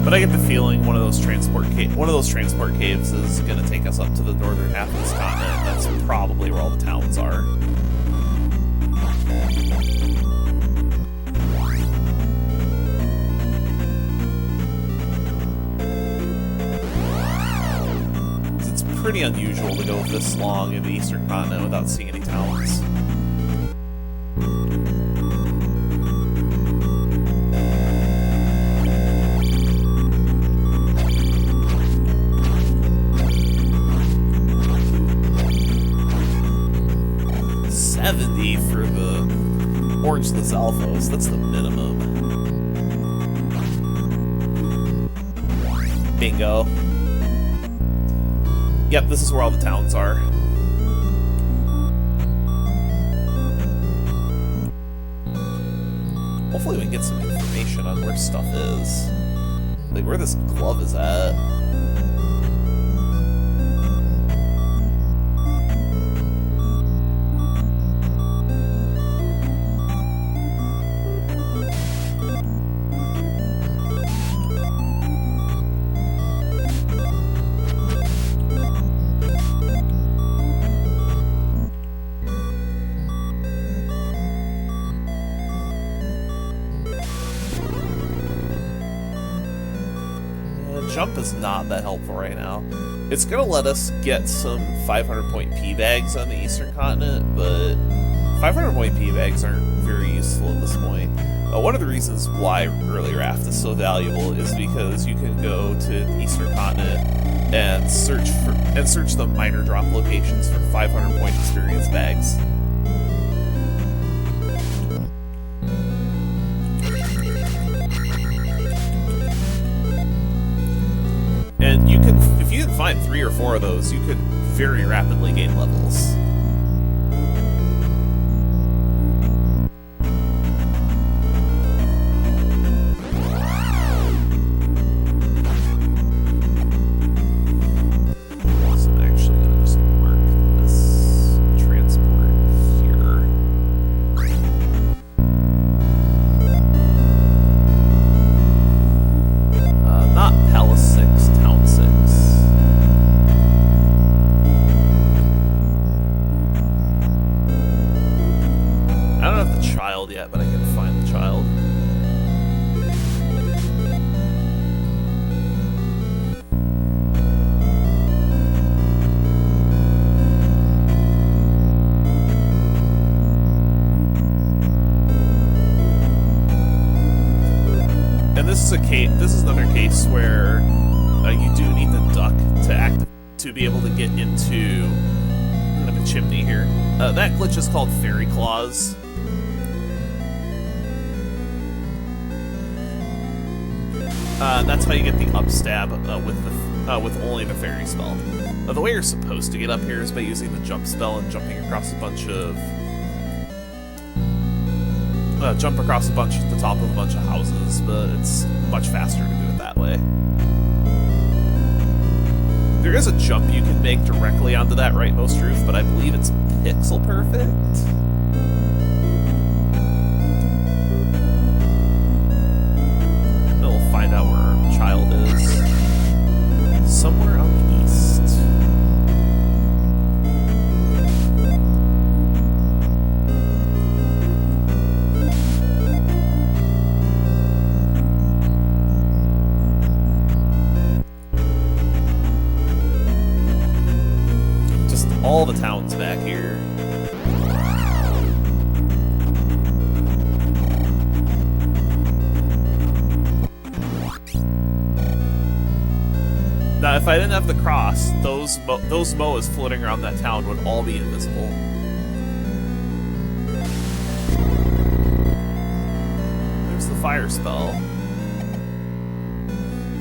But I get the feeling one of those transport caves is going to take us up to the northern half of this continent. And that's probably where all the towns are. It's pretty unusual to go this long in the eastern continent without seeing any towns. For the Orange Lizalfos, that's the minimum. Bingo. Yep, this is where all the towns are. Hopefully we can get some information on where stuff is. Like where this glove is at. Jump is not that helpful right now. It's gonna let us get some 500-point P bags on the eastern continent, but 500-point P bags aren't very useful at this point. One of the reasons why early raft is so valuable is because you can go to the eastern continent and search the minor drop locations for 500-point experience bags. And you can, if you can find 3 or 4 of those, you could very rapidly gain levels. So I'm actually going to just mark this transport here. Not Palace 6, Town 6. I don't have the child yet, but I can find the child. And this is a case. This is another case where you do need the duck to be able to get into the chimney here. That glitch is called Fairy Claws. That's how you get the upstab with only the fairy spell. The way you're supposed to get up here is by using the jump spell and jumping across a bunch of at the top of a bunch of houses, but it's much faster to do it that way. There is a jump you can make directly onto that rightmost roof, but I believe it's pixel perfect. We'll find out where our child is. Somewhere on the east. Just all the towns back here. Now, if I didn't have the cross, those moas floating around that town would all be invisible. There's the fire spell.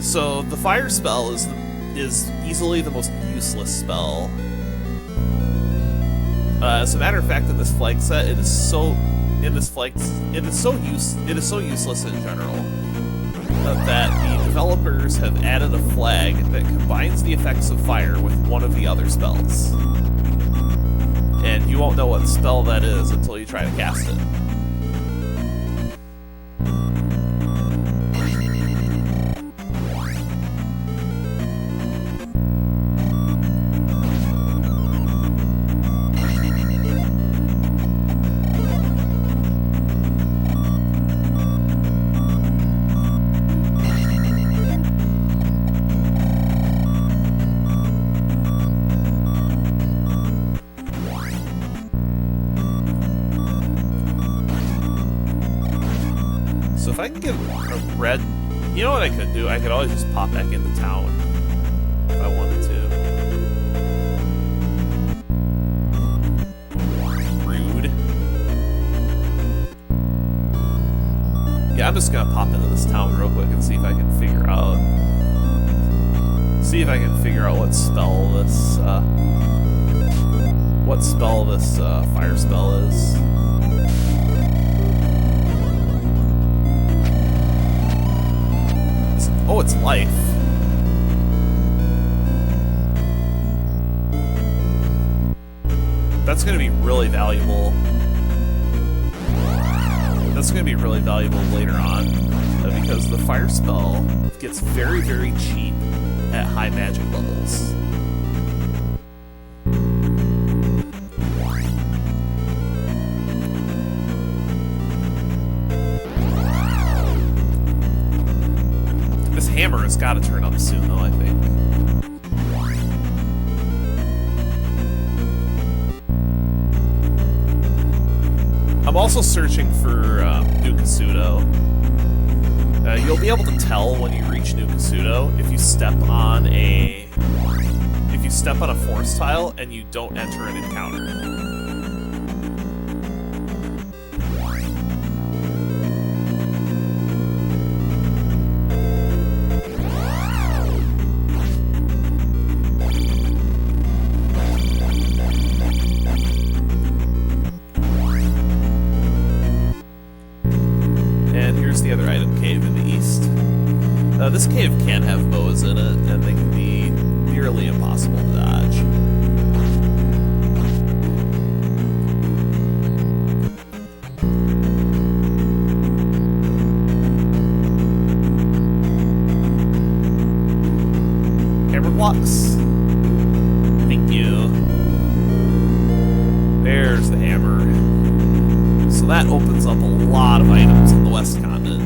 So the fire spell is easily the most useless spell. As a matter of fact, in this flag set, it is so useless in general that the developers have added a flag that combines the effects of fire with one of the other spells. And you won't know what spell that is until you try to cast it. So if I can get a red... You know what I could do? I could always just pop back into town if I wanted to. Rude. Yeah, I'm just gonna pop into this town real quick and see if I can figure out... what spell this fire spell is. Oh, it's life. That's going to be really valuable. That's going to be really valuable later on, because the fire spell gets very, very cheap at high magic levels. This hammer has got to turn up soon, though, I think. I'm also searching for New Kasuto. You'll be able to tell when you reach New Kasuto if you step on a forest tile and you don't enter an encounter. The other item cave in the east. This cave can have bows in it, and they can be nearly impossible to dodge. Hammer blocks. Thank you. There's the hammer. So that opens up a lot of items in the West Continent.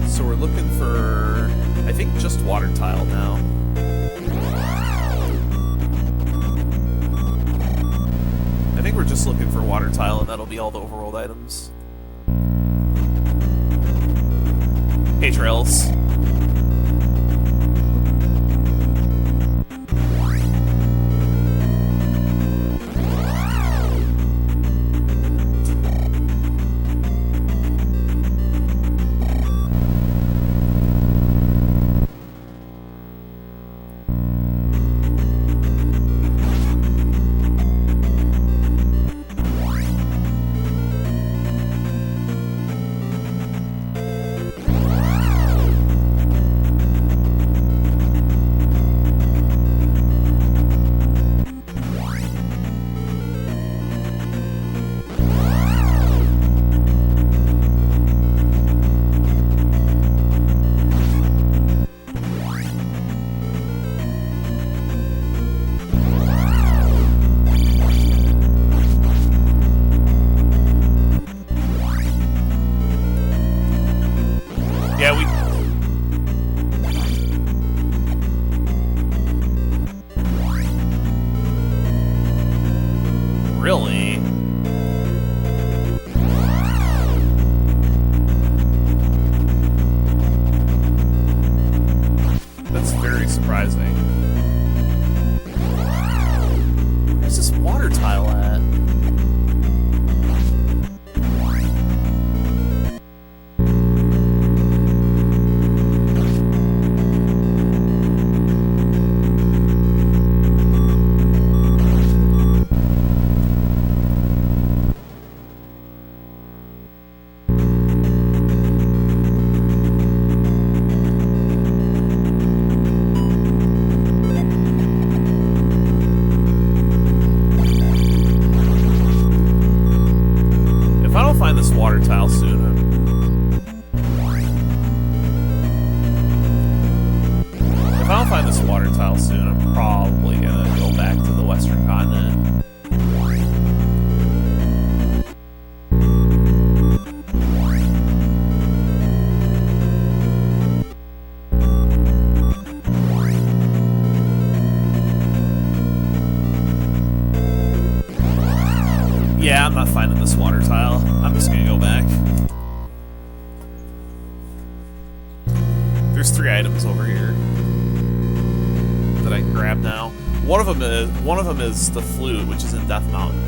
So we're looking for, I think, just water tile now. I think we're just looking for water tile, and that'll be all the overworld items. Hey, Trails. surprising. Where's this water tile at? Water tile soon. If I don't find this water tile soon, I'm probably gonna go back to the Western continent. Yeah, I'm not finding this water tile. I'm just gonna go back. There's 3 items over here that I can grab now. One of them is the flute, which is in Death Mountain.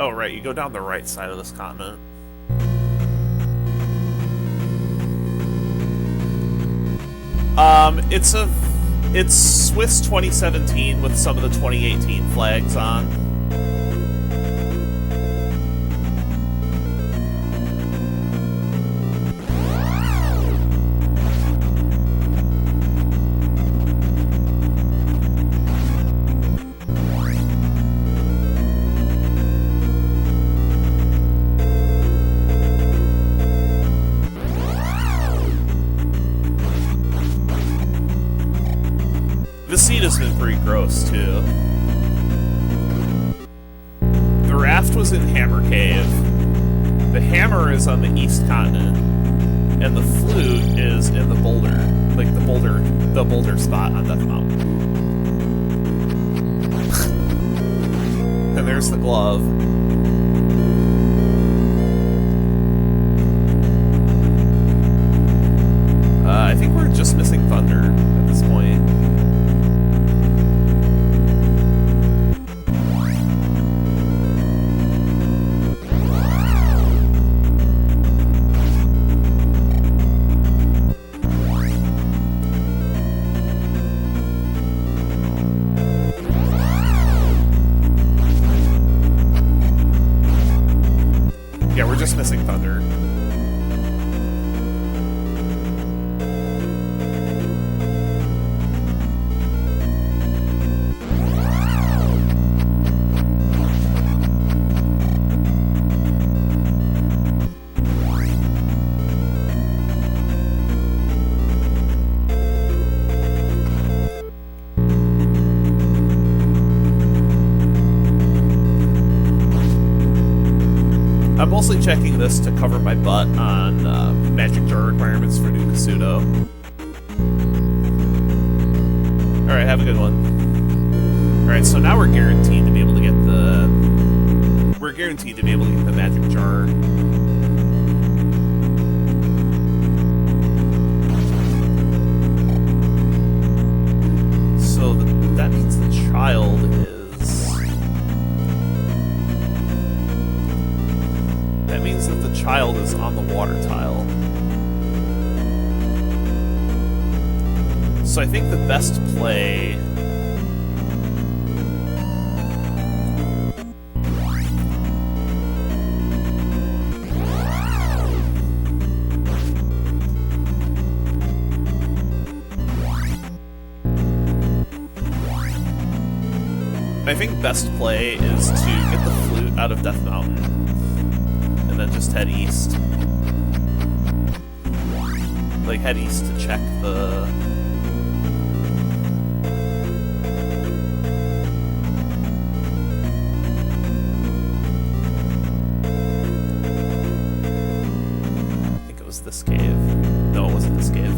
Oh, right, you go down the right side of this continent. It's Swiss 2017 with some of the 2018 flags on. This seat has been pretty gross, too. The raft was in Hammer Cave. The hammer is on the East Continent. And the flute is in the boulder. Like, the boulder spot on Death Mountain. And there's the glove. I think we're just missing Thunder at this point. Yeah, we're just missing Thunder. I'm mostly checking this to cover my butt on magic jar requirements for new Kasuto. Alright, have a good one. Alright, so now we're guaranteed to be able to get the... We're guaranteed to be able to get the magic jar. So that means the child is... That means that the child is on the water tile. So I think the best play... I think best play is to get the flute out of Death Mountain. And then just head east. Like, head east to check the... this cave. No, it wasn't this cave.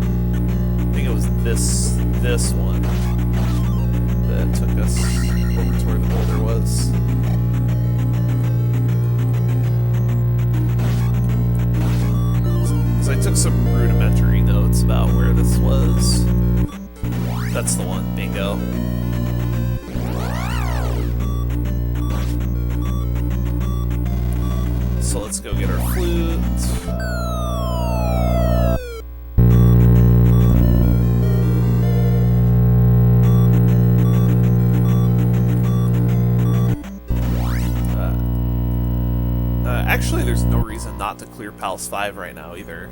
I think it was this one that took us over to where the boulder was. So I took some rudimentary notes about where this was. That's the one, bingo. So let's go get our flute. Actually, there's no reason not to clear Pals 5 right now either.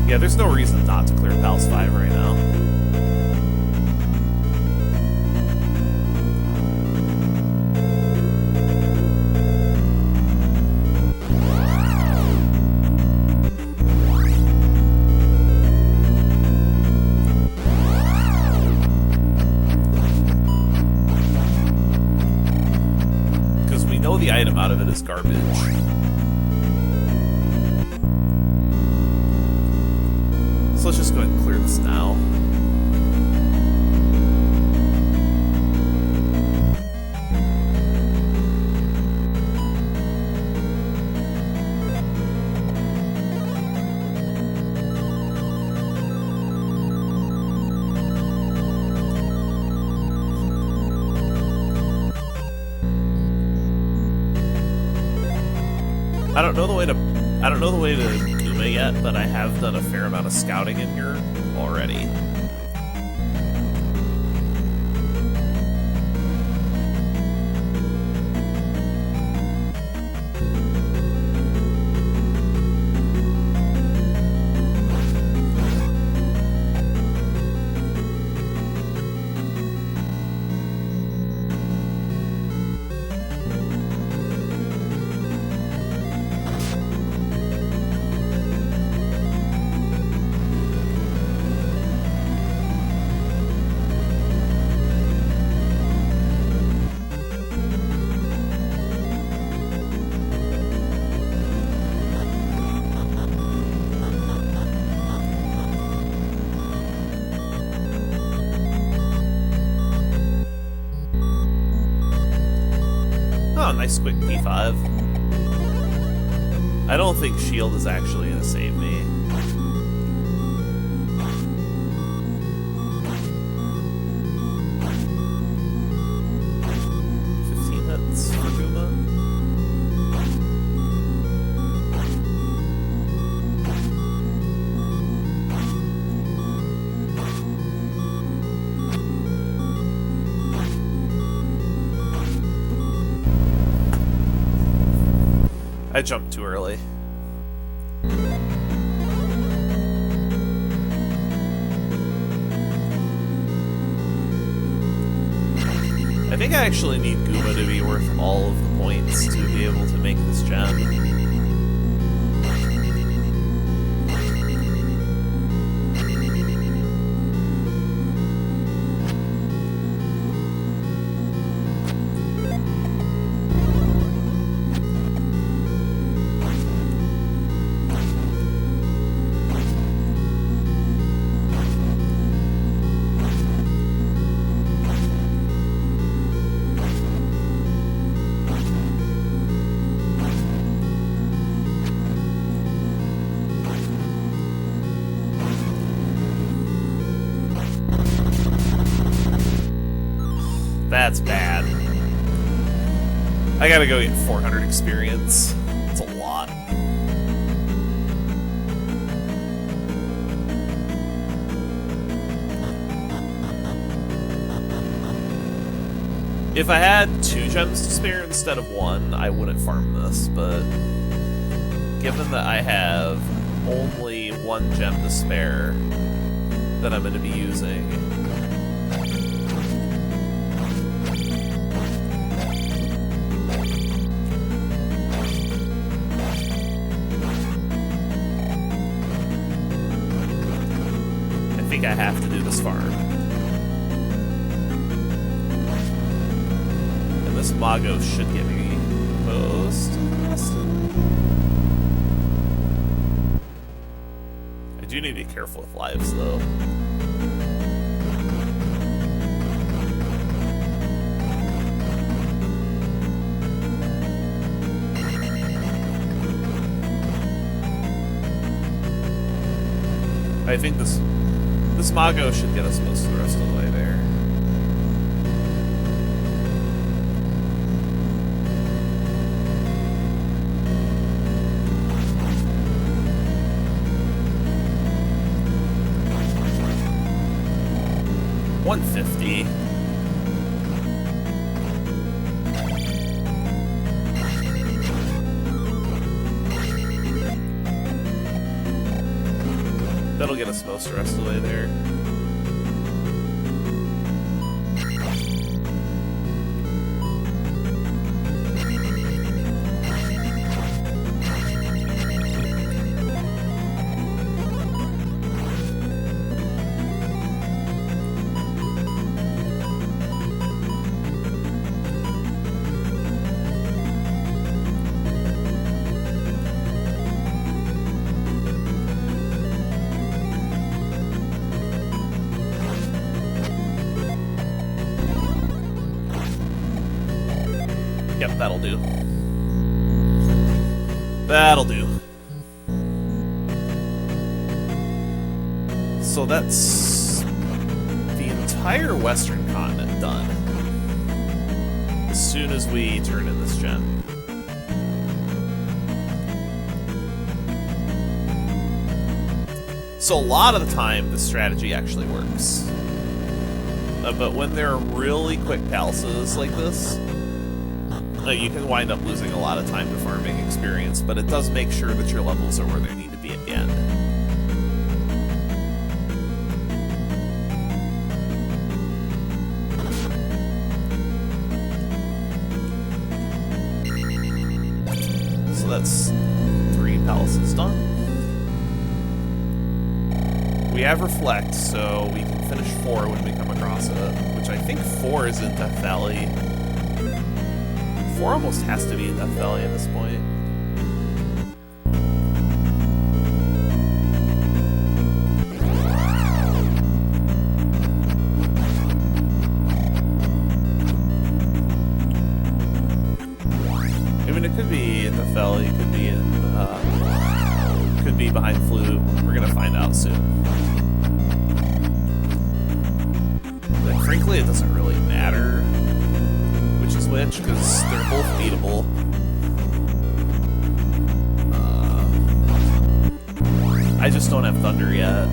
Yeah, there's no reason not to clear Pals 5 right now. Because we know the item out of it is garbage. So let's just go ahead and clear this now. I don't know the way to Kuma yet, but I have done a fair amount of scouting in here already. Oh, nice quick P5. I don't think shield is actually going to save me. I jumped too early. I think I actually need Goomba to be worth all of the points to be able to make this gem. That's bad. I gotta go get 400 experience. That's a lot. If I had 2 gems to spare instead of 1, I wouldn't farm this, but given that I have only 1 gem to spare that I'm going to be using, I think I have to do this farm. And this Mago should get me most arrested. I do need to be careful with lives, though. I think this Mago should get us most of the rest of the way there. $150. That'll get us most of the rest of the way there. Yep, that'll do. That'll do. So that's the entire Western continent done. As soon as we turn in this gem. So a lot of the time, this strategy actually works. But when there are really quick palaces like this, you can wind up losing a lot of time to farming experience, but it does make sure that your levels are where they need to be at the end. So that's 3 palaces done. We have Reflect, so we can finish 4 when we come across it, which I think 4 is in Death Valley. 4 almost has to be in Death Valley at this point. I mean, it could be in Death Valley, it could be in, could be behind Flute. We're gonna find out soon. But frankly, it doesn't really matter which is which, because they're both beatable. I just don't have Thunder yet.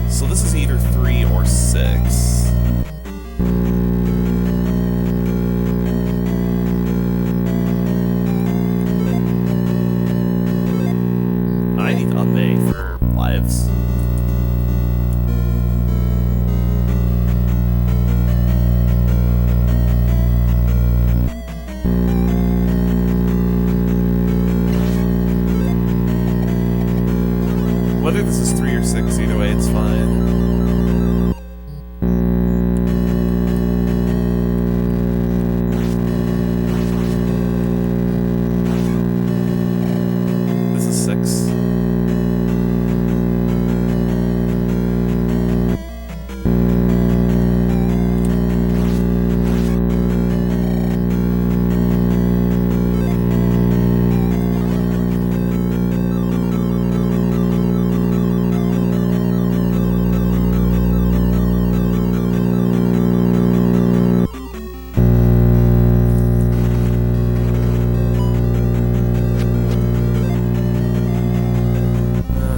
So this is either 3 or 6. I need to up A for lives. Whether this is 3 or 6, either way, it's fine. This is 6.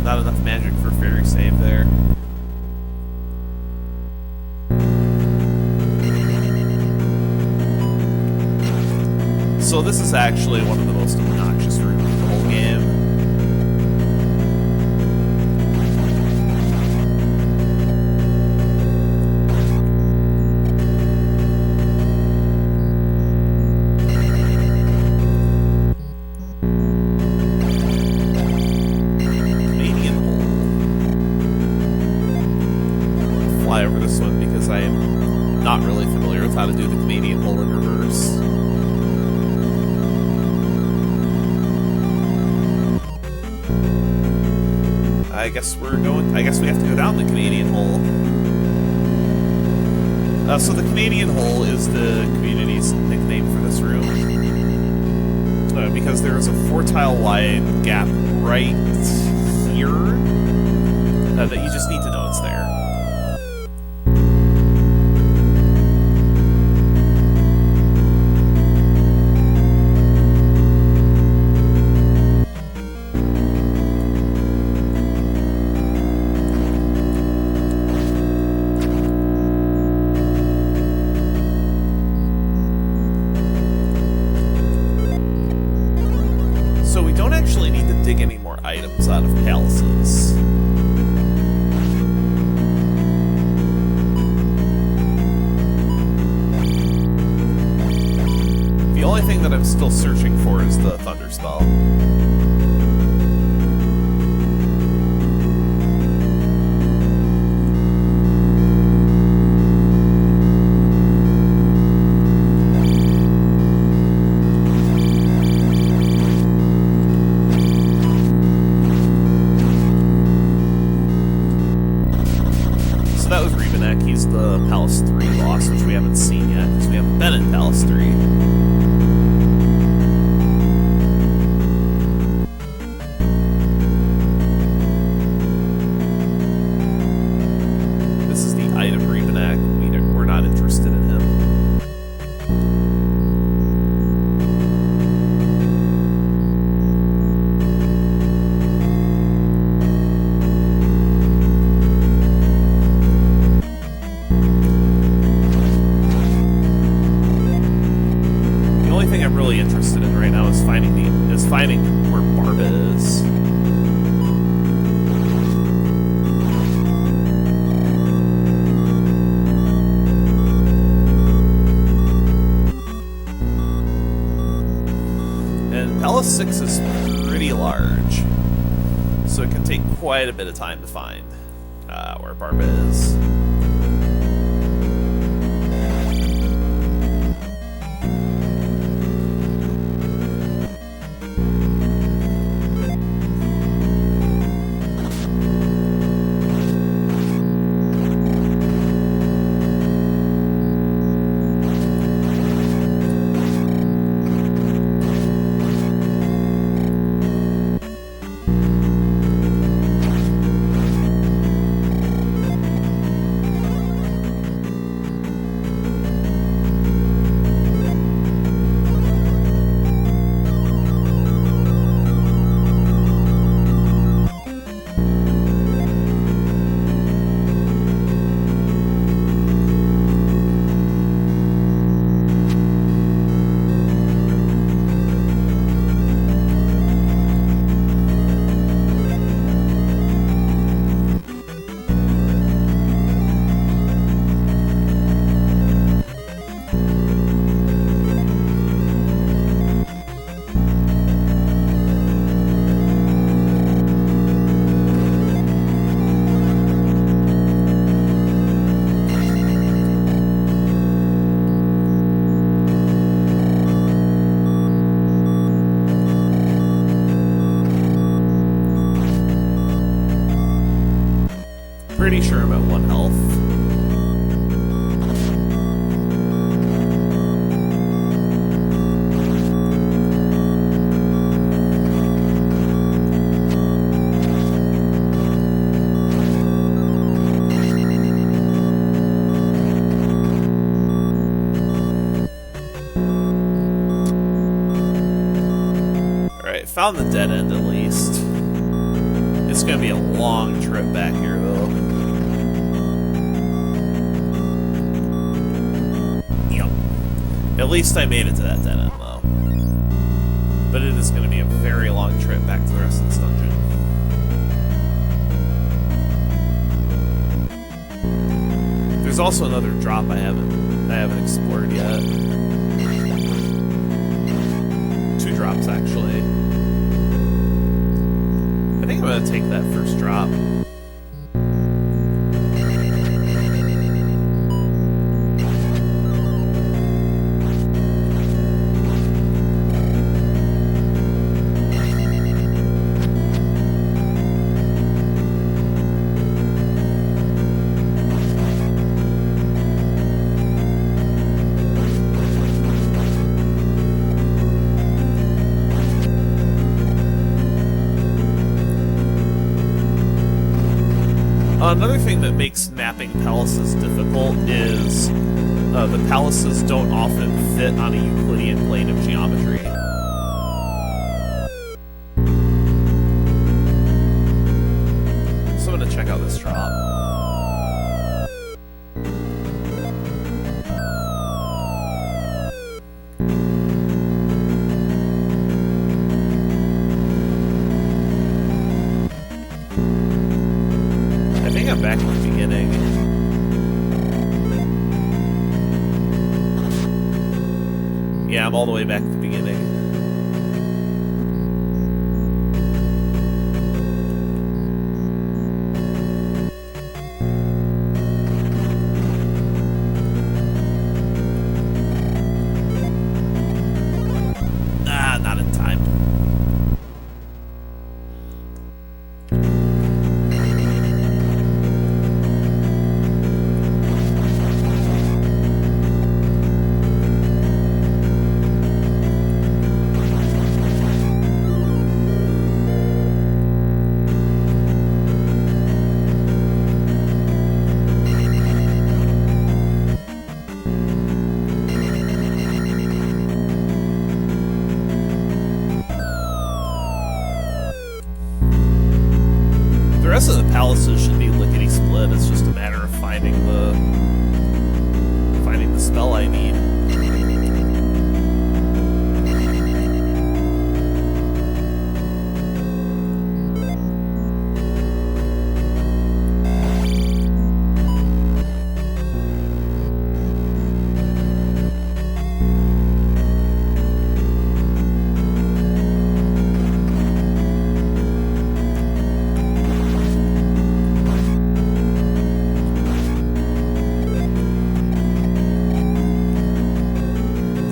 Not enough magic for fairy save there. So this is actually one of the most obnoxious rooms in the whole game. not really familiar with how to do the Canadian hole in reverse. I guess we have to go down the Canadian hole. So the Canadian hole is the community's nickname for this room. Because there is a 4-tile wide gap right here that you just need to know it's there. Items out of palaces. The only thing that I'm still searching for is the Thunder Spell. He's the Palace 3 boss, which we haven't seen yet, because we haven't been in Palace 3. This is the item Rebenak. We're not interested in him. I'm really interested in right now is finding where Barba is. And Palace 6 is pretty large, so it can take quite a bit of time to find where Barba is. Pretty sure I'm at 1 health. Alright, found the dead end at least. It's gonna be a long trip back here though. At least I made it to that dead end, though. But it is going to be a very long trip back to the rest of this dungeon. There's also another drop I haven't explored yet. 2 drops, actually. I think I'm going to take that first drop. Another thing that makes mapping palaces difficult is the palaces don't often fit on a Euclidean plane of geometry. So I'm going to check out this drop. I think I'm back at the beginning. Yeah, I'm all the way back at the beginning. Ah, not in time. The rest of the palaces should be lickety-split. It's just a matter of finding the spell I need.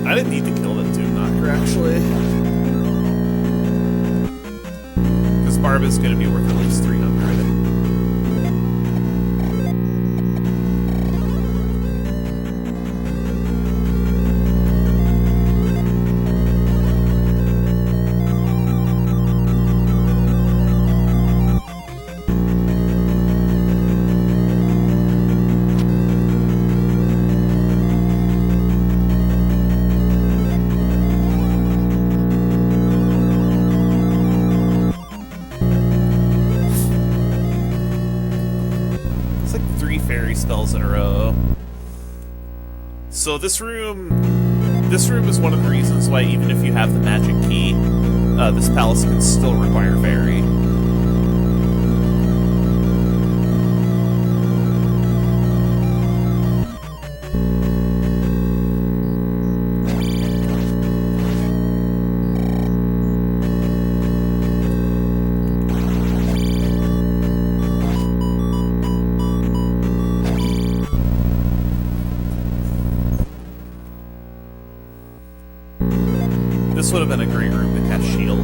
I didn't need to kill that Doom Knocker, actually. Because Barba's going to be worth at least 300. Fairy spells in a row. So this room is one of the reasons why even if you have the magic key, this palace can still require fairy. This would have been a great room to cast shield.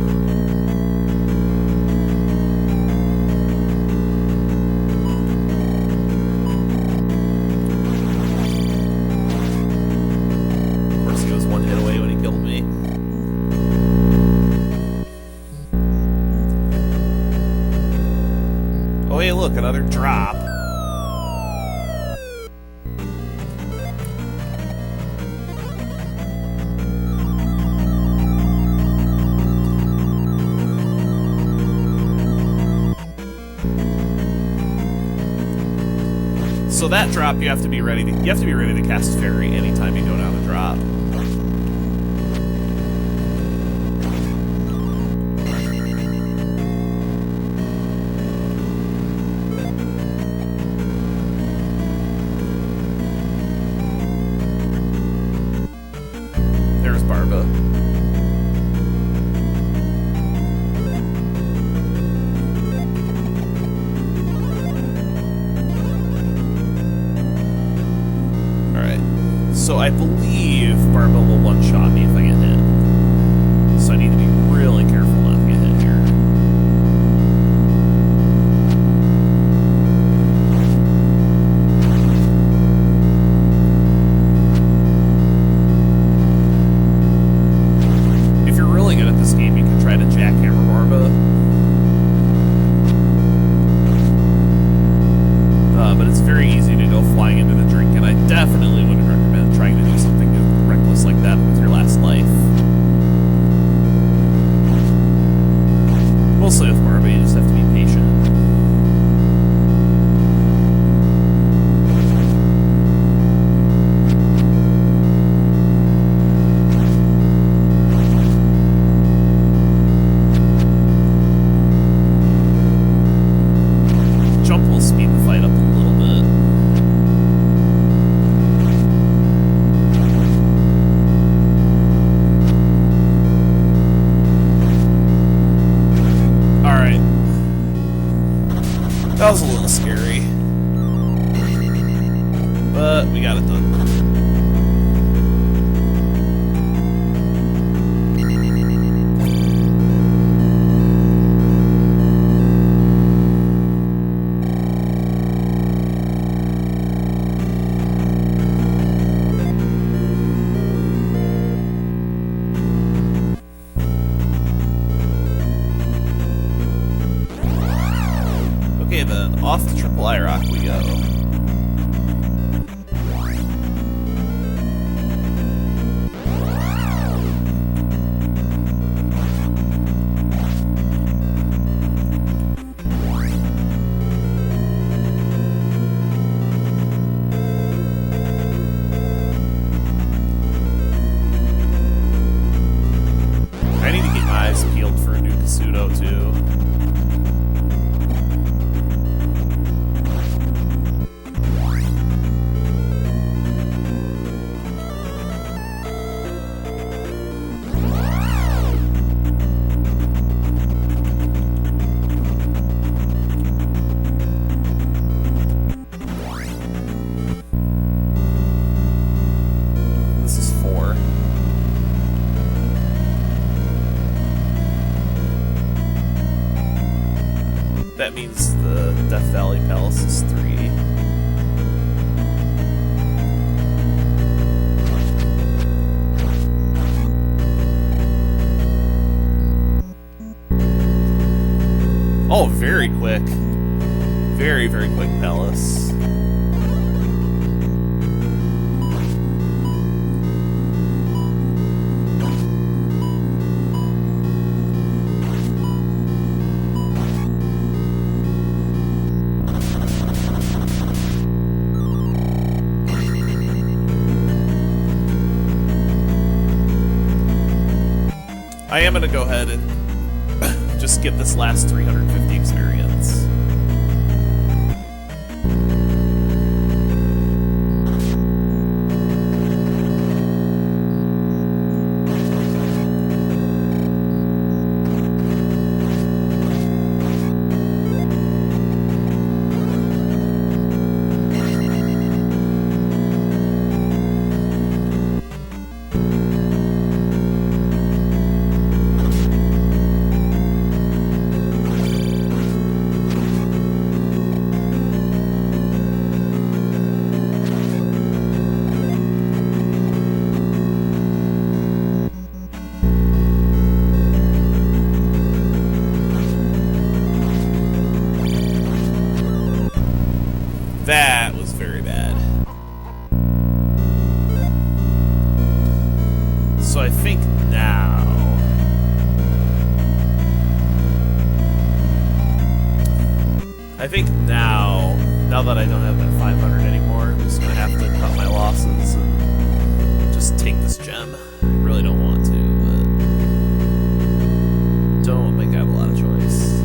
Of course, he was one hit away when he killed me. Oh, hey, look, another drop. So that drop, you have to be ready to cast fairy anytime you go down a drop. There's Barba. So I believe Barba will one-shot me if I get hit. So I need to be really careful not to get hit here. If you're really good at this game, you can try to jackhammer Barba. mostly with more, but you just have to be patient. Jump will speed the fight up a little bit. Alright. That was a little scary. But we got it done. Okay, then off the Triple I Rock we go. I need to get my eyes peeled for a new Kasuto too. This is 4. That means the Death Valley Palace is 3. Oh, very quick. Very, very quick palace. I am going to go ahead and just get this last 350 experience. That was very bad. So I think now... now that I don't have that 500 anymore, I'm just gonna have to cut my losses and just take this gem. I really don't want to, but don't think I have a lot of choice.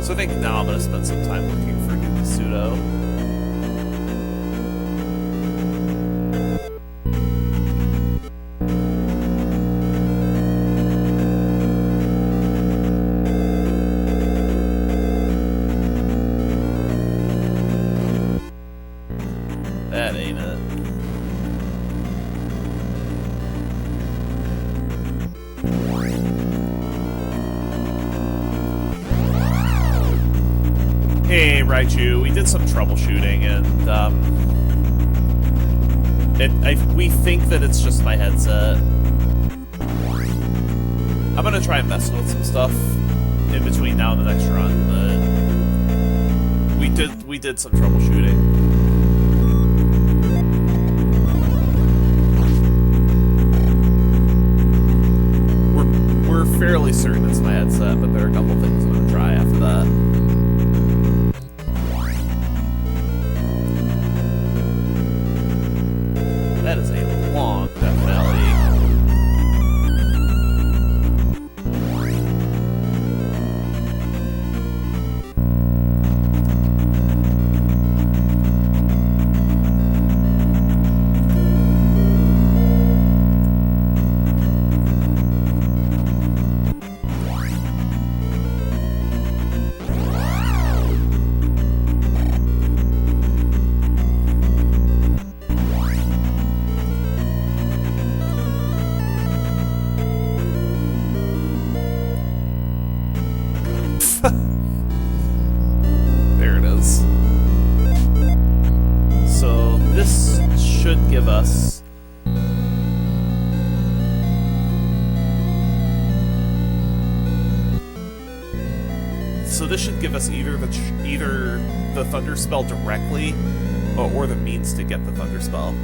So I think now I'm going to spend some time looking for new Kasuto. That ain't it. Hey, Raichu, we did some troubleshooting, and we think that it's just my headset. I'm gonna try messing with some stuff in between now and the next run, but we did some troubleshooting. We're fairly certain it's my headset, but there are a couple things I'm gonna try after that. That is a long Death Valley. There it is. So this should give us either the Thunder Spell directly, or the means to get the Thunder Spell.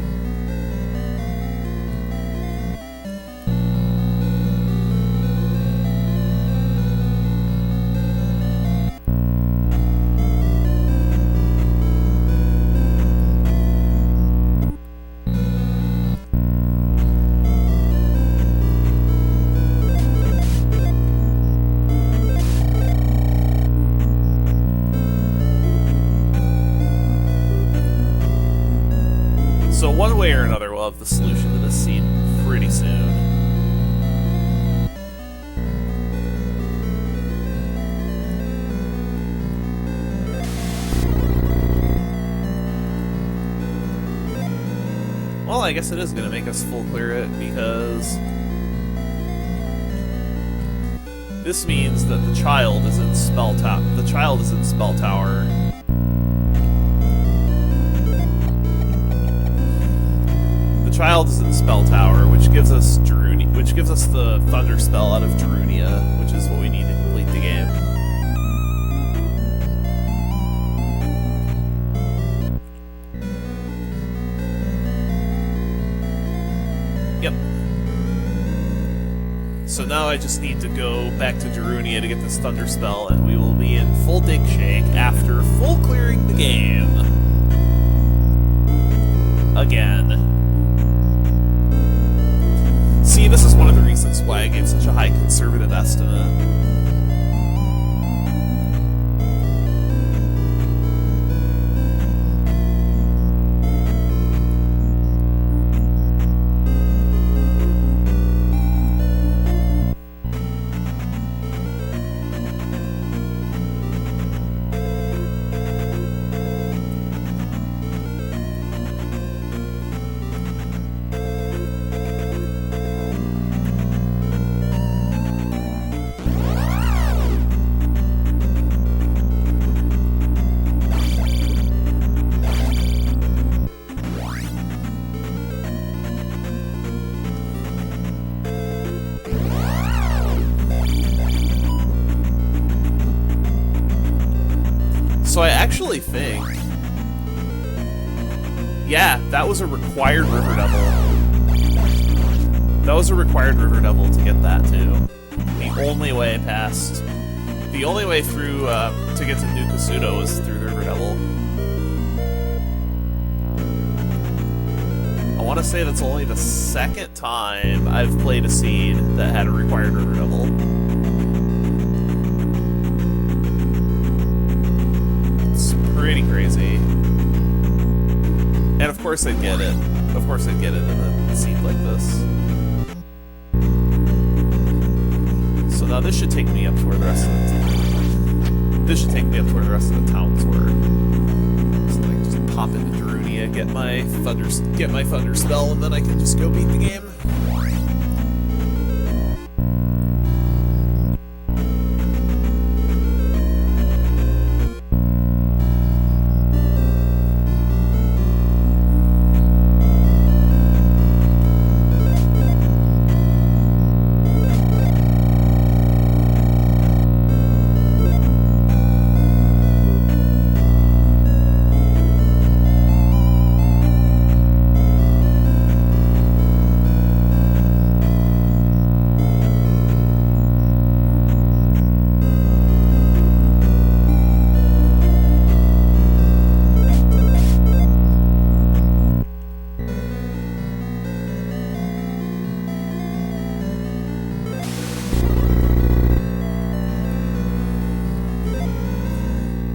So one way or another, we'll have the solution to this scene pretty soon. Well, I guess it is going to make us full clear it, because this means that the child is in Spell Tower. The child is in Spell Tower. Child is in Spell Tower, which gives us the Thunder Spell out of Darunia, which is what we need to complete the game. Yep. So now I just need to go back to Darunia to get this Thunder Spell, and we will be in full Dig Shake after full clearing the game. Again. See, this is one of the reasons why I gave such a high conservative estimate. So I actually think... Yeah, that was a required River Devil. That was a required River Devil to get that, too. The only way past... The only way through, to get to New Kasuto was through the River Devil. I want to say that's only the second time I've played a seed that had a required River Devil. Pretty crazy. And of course I'd get it. Of course I'd get it in a scene like this. So now this should take me up to where the rest of the towns were. So I can just pop into Darunia, get my thunder spell, and then I can just go beat the game.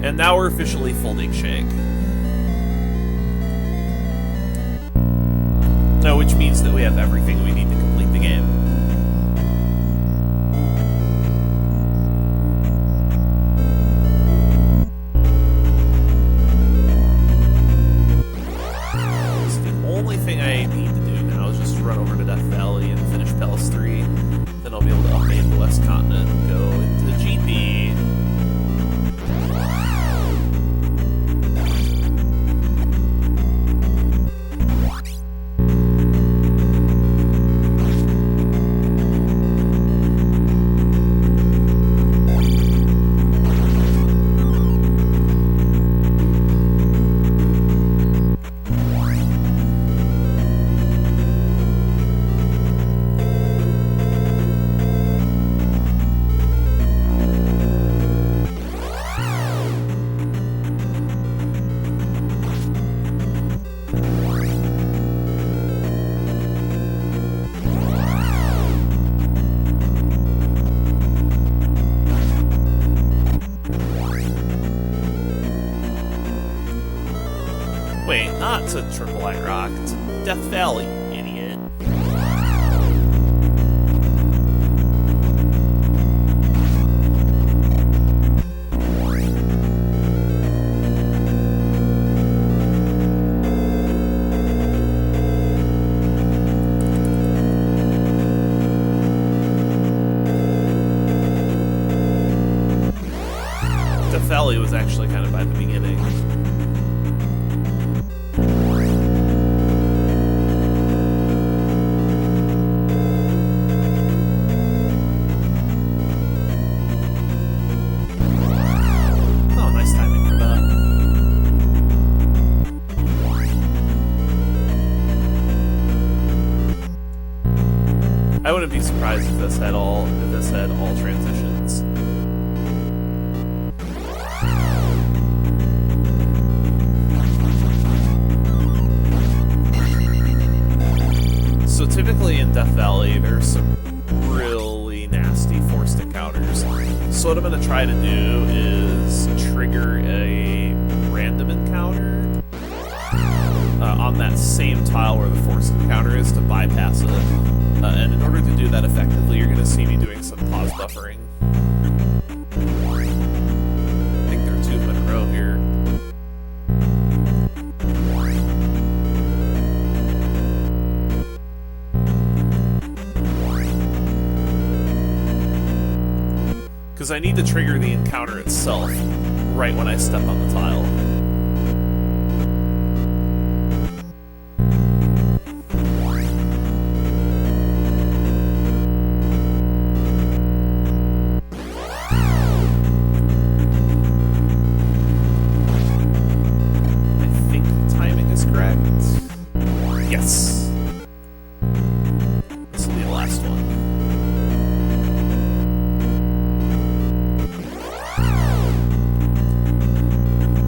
And now we're officially full dig shank. No, which means that we have everything we need to complete the game. So the only thing I need to do now is just run over to Death Valley and finish Palace 3. Then I'll be able to update the West Continent and go into the GP. Wait, not to Triple I Rock, to Death Valley, you idiot. Death Valley was actually kind of by the beginning. I wouldn't be surprised if this had all transitions. So typically in Death Valley, there's some really nasty forced encounters. So what I'm going to try to do is trigger a random encounter on that same tile where the forced encounter is to bypass it. And in order to do that effectively, you're going to see me doing some pause buffering. I think there are 2 in a row here. Because I need to trigger the encounter itself right when I step on the tile. Yes. This will be the last one.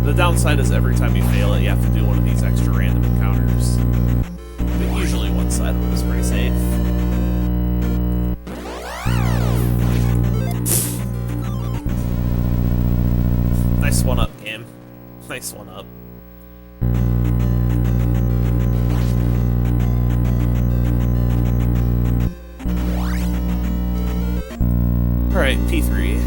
The downside is every time you fail it, you have to do one of these extra random encounters. But usually one side of them is pretty safe. Nice one up, game. Nice one up. Alright, P3.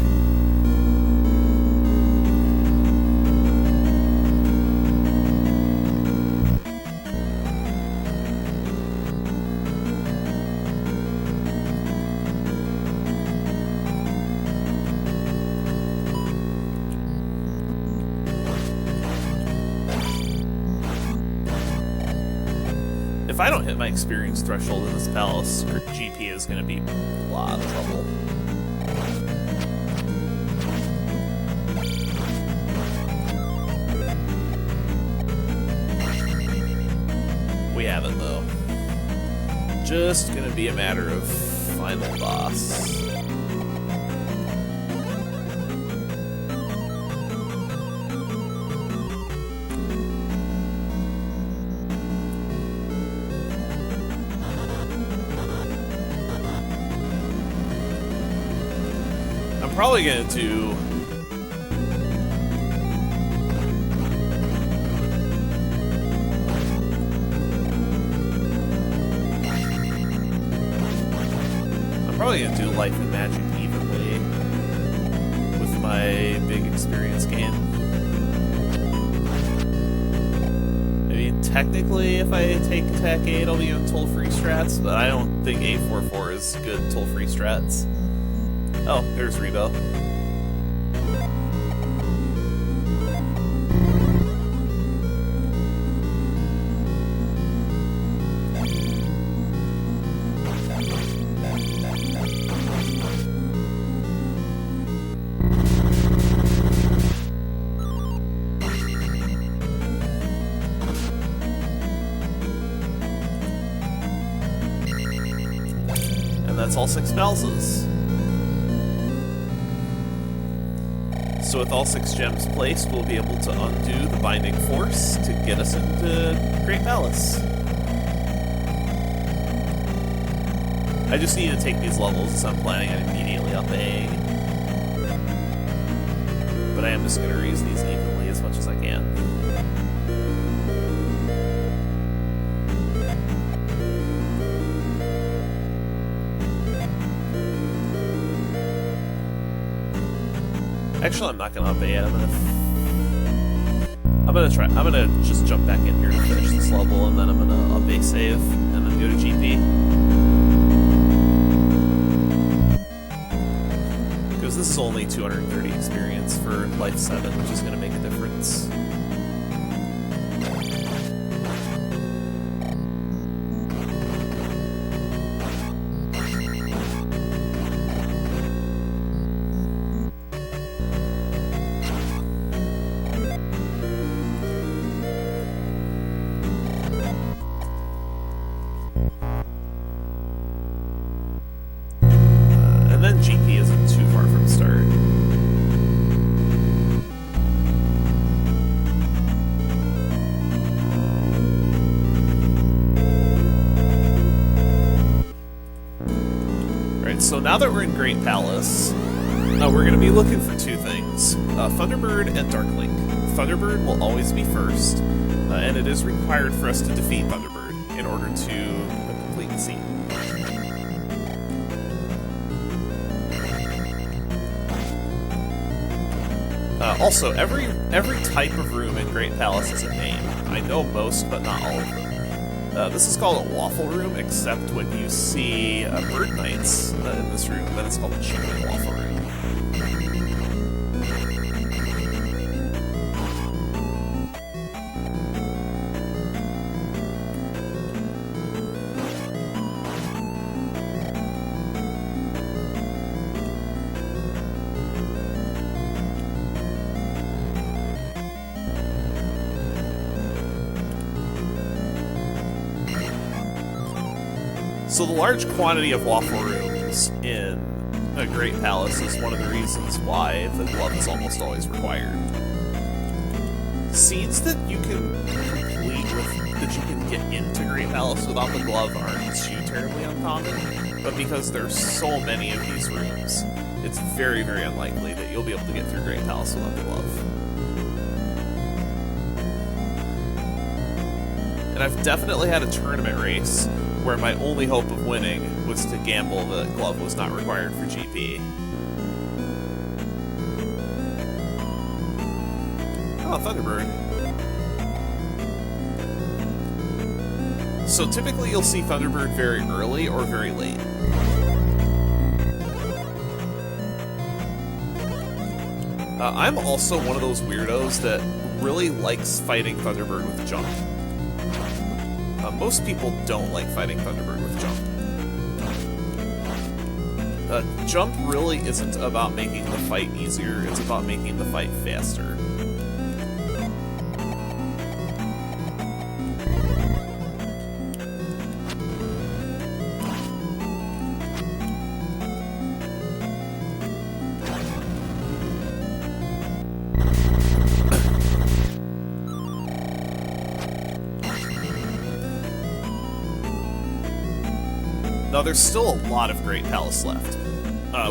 If I don't hit my experience threshold in this palace, GP is going to be in a lot of trouble. We have it, though. Just gonna be a matter of final boss. I'm probably gonna do probably gonna do Life and Magic evenly with my big experience gain. I mean, technically, if I take Attack 8, I'll be on toll-free strats, but I don't think 844 is good toll-free strats. Oh, there's Rebo. That's all 6 palaces. So with all 6 gems placed, we'll be able to undo the binding force to get us into Great Palace. I just need to take these levels, so I'm planning on immediately upping. But I am just going to reuse these evenly as much as I can. Actually, I'm not gonna up 8. I'm gonna just jump back in here to finish this level, and then I'm gonna up a save, and then go to GP. Because this is only 230 experience for Life 7, which is gonna make a difference. And then GP isn't too far from start. Right, so now that we're in Great Palace, we're going to be looking for 2 things. Thunderbird and Darklink. Thunderbird will always be first, and it is required for us to defeat Thunderbird in order to complete the scene. Also, every type of room in Great Palace has a name. I know most, but not all of them. This is called a waffle room, except when you see bird knights in this room, then it's called a chicken waffle room. So the large quantity of waffle rooms in a Great Palace is one of the reasons why the glove is almost always required. Scenes that you can complete that you can get into Great Palace without the glove aren't too terribly uncommon, but because there's so many of these rooms, it's very, very unlikely that you'll be able to get through Great Palace without the glove. And I've definitely had a tournament race where my only hope of winning was to gamble that glove was not required for GP. Oh, Thunderbird. So typically you'll see Thunderbird very early or very late. I'm also one of those weirdos that really likes fighting Thunderbird with jump. Most people don't like fighting Thunderbird with jump. Jump really isn't about making the fight easier, it's about making the fight faster. Now, there's still a lot of Great Palace left.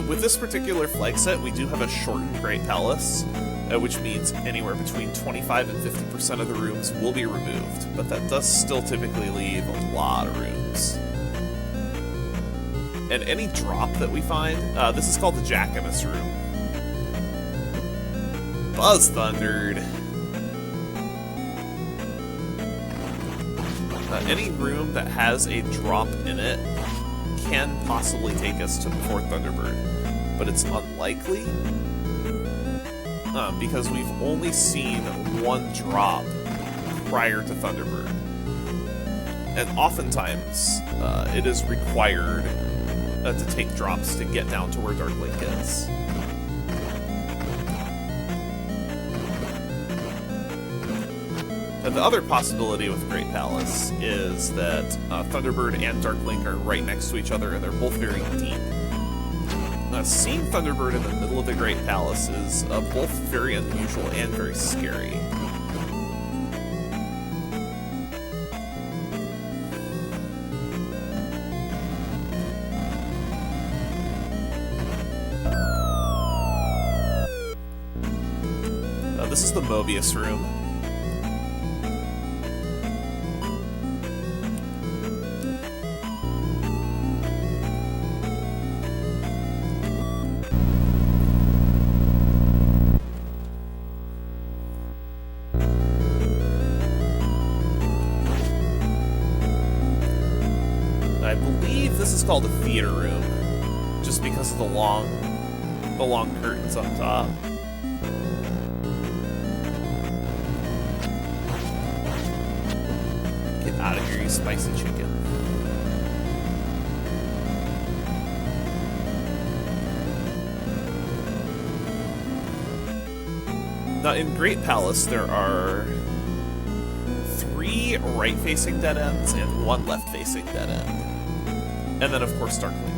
With this particular flag set, we do have a shortened Great Palace, which means anywhere between 25 and 50% of the rooms will be removed, but that does still typically leave a lot of rooms. And any drop that we find, this is called the Jackamus room. Buzz thundered. Any room that has a drop in it can possibly take us to before Thunderbird, but it's unlikely because we've only seen one drop prior to Thunderbird, and oftentimes it is required to take drops to get down to where Darklink is. The other possibility with Great Palace is that Thunderbird and Darklink are right next to each other and they're both very deep. Seeing Thunderbird in the middle of the Great Palace is both very unusual and very scary. This is the Mobius room. I believe this is called a theater room, just because of the long curtains up top. Get out of here, you spicy chicken. Now, in Great Palace, there are 3 right-facing dead ends and 1 left-facing dead end. And then, of course, Darklink.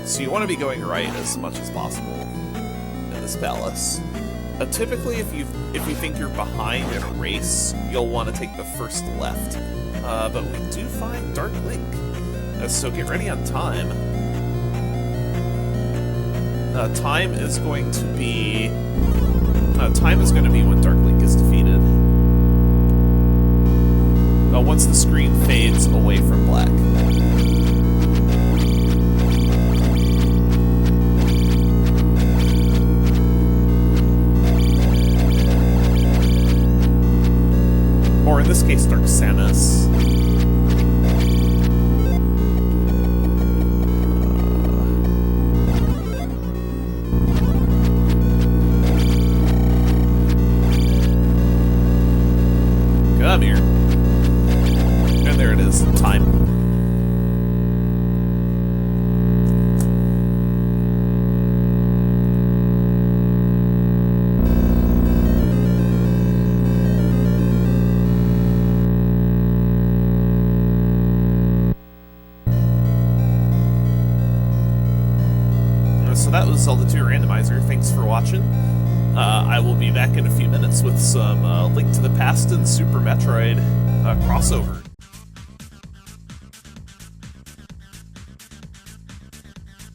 So you want to be going right as much as possible in this palace. Typically, if you think you're behind in a race, you'll want to take the first left. But we do find Darklink, so get ready on time. Time is going to be when Darklink is defeated. Once the screen fades away from black. Or in this case, Dark Samus. Come here. And there it is, time. So that was Zelda 2 Randomizer. Thanks for watching. I will be back in a few minutes with some Link to the Past and Super Metroid crossover.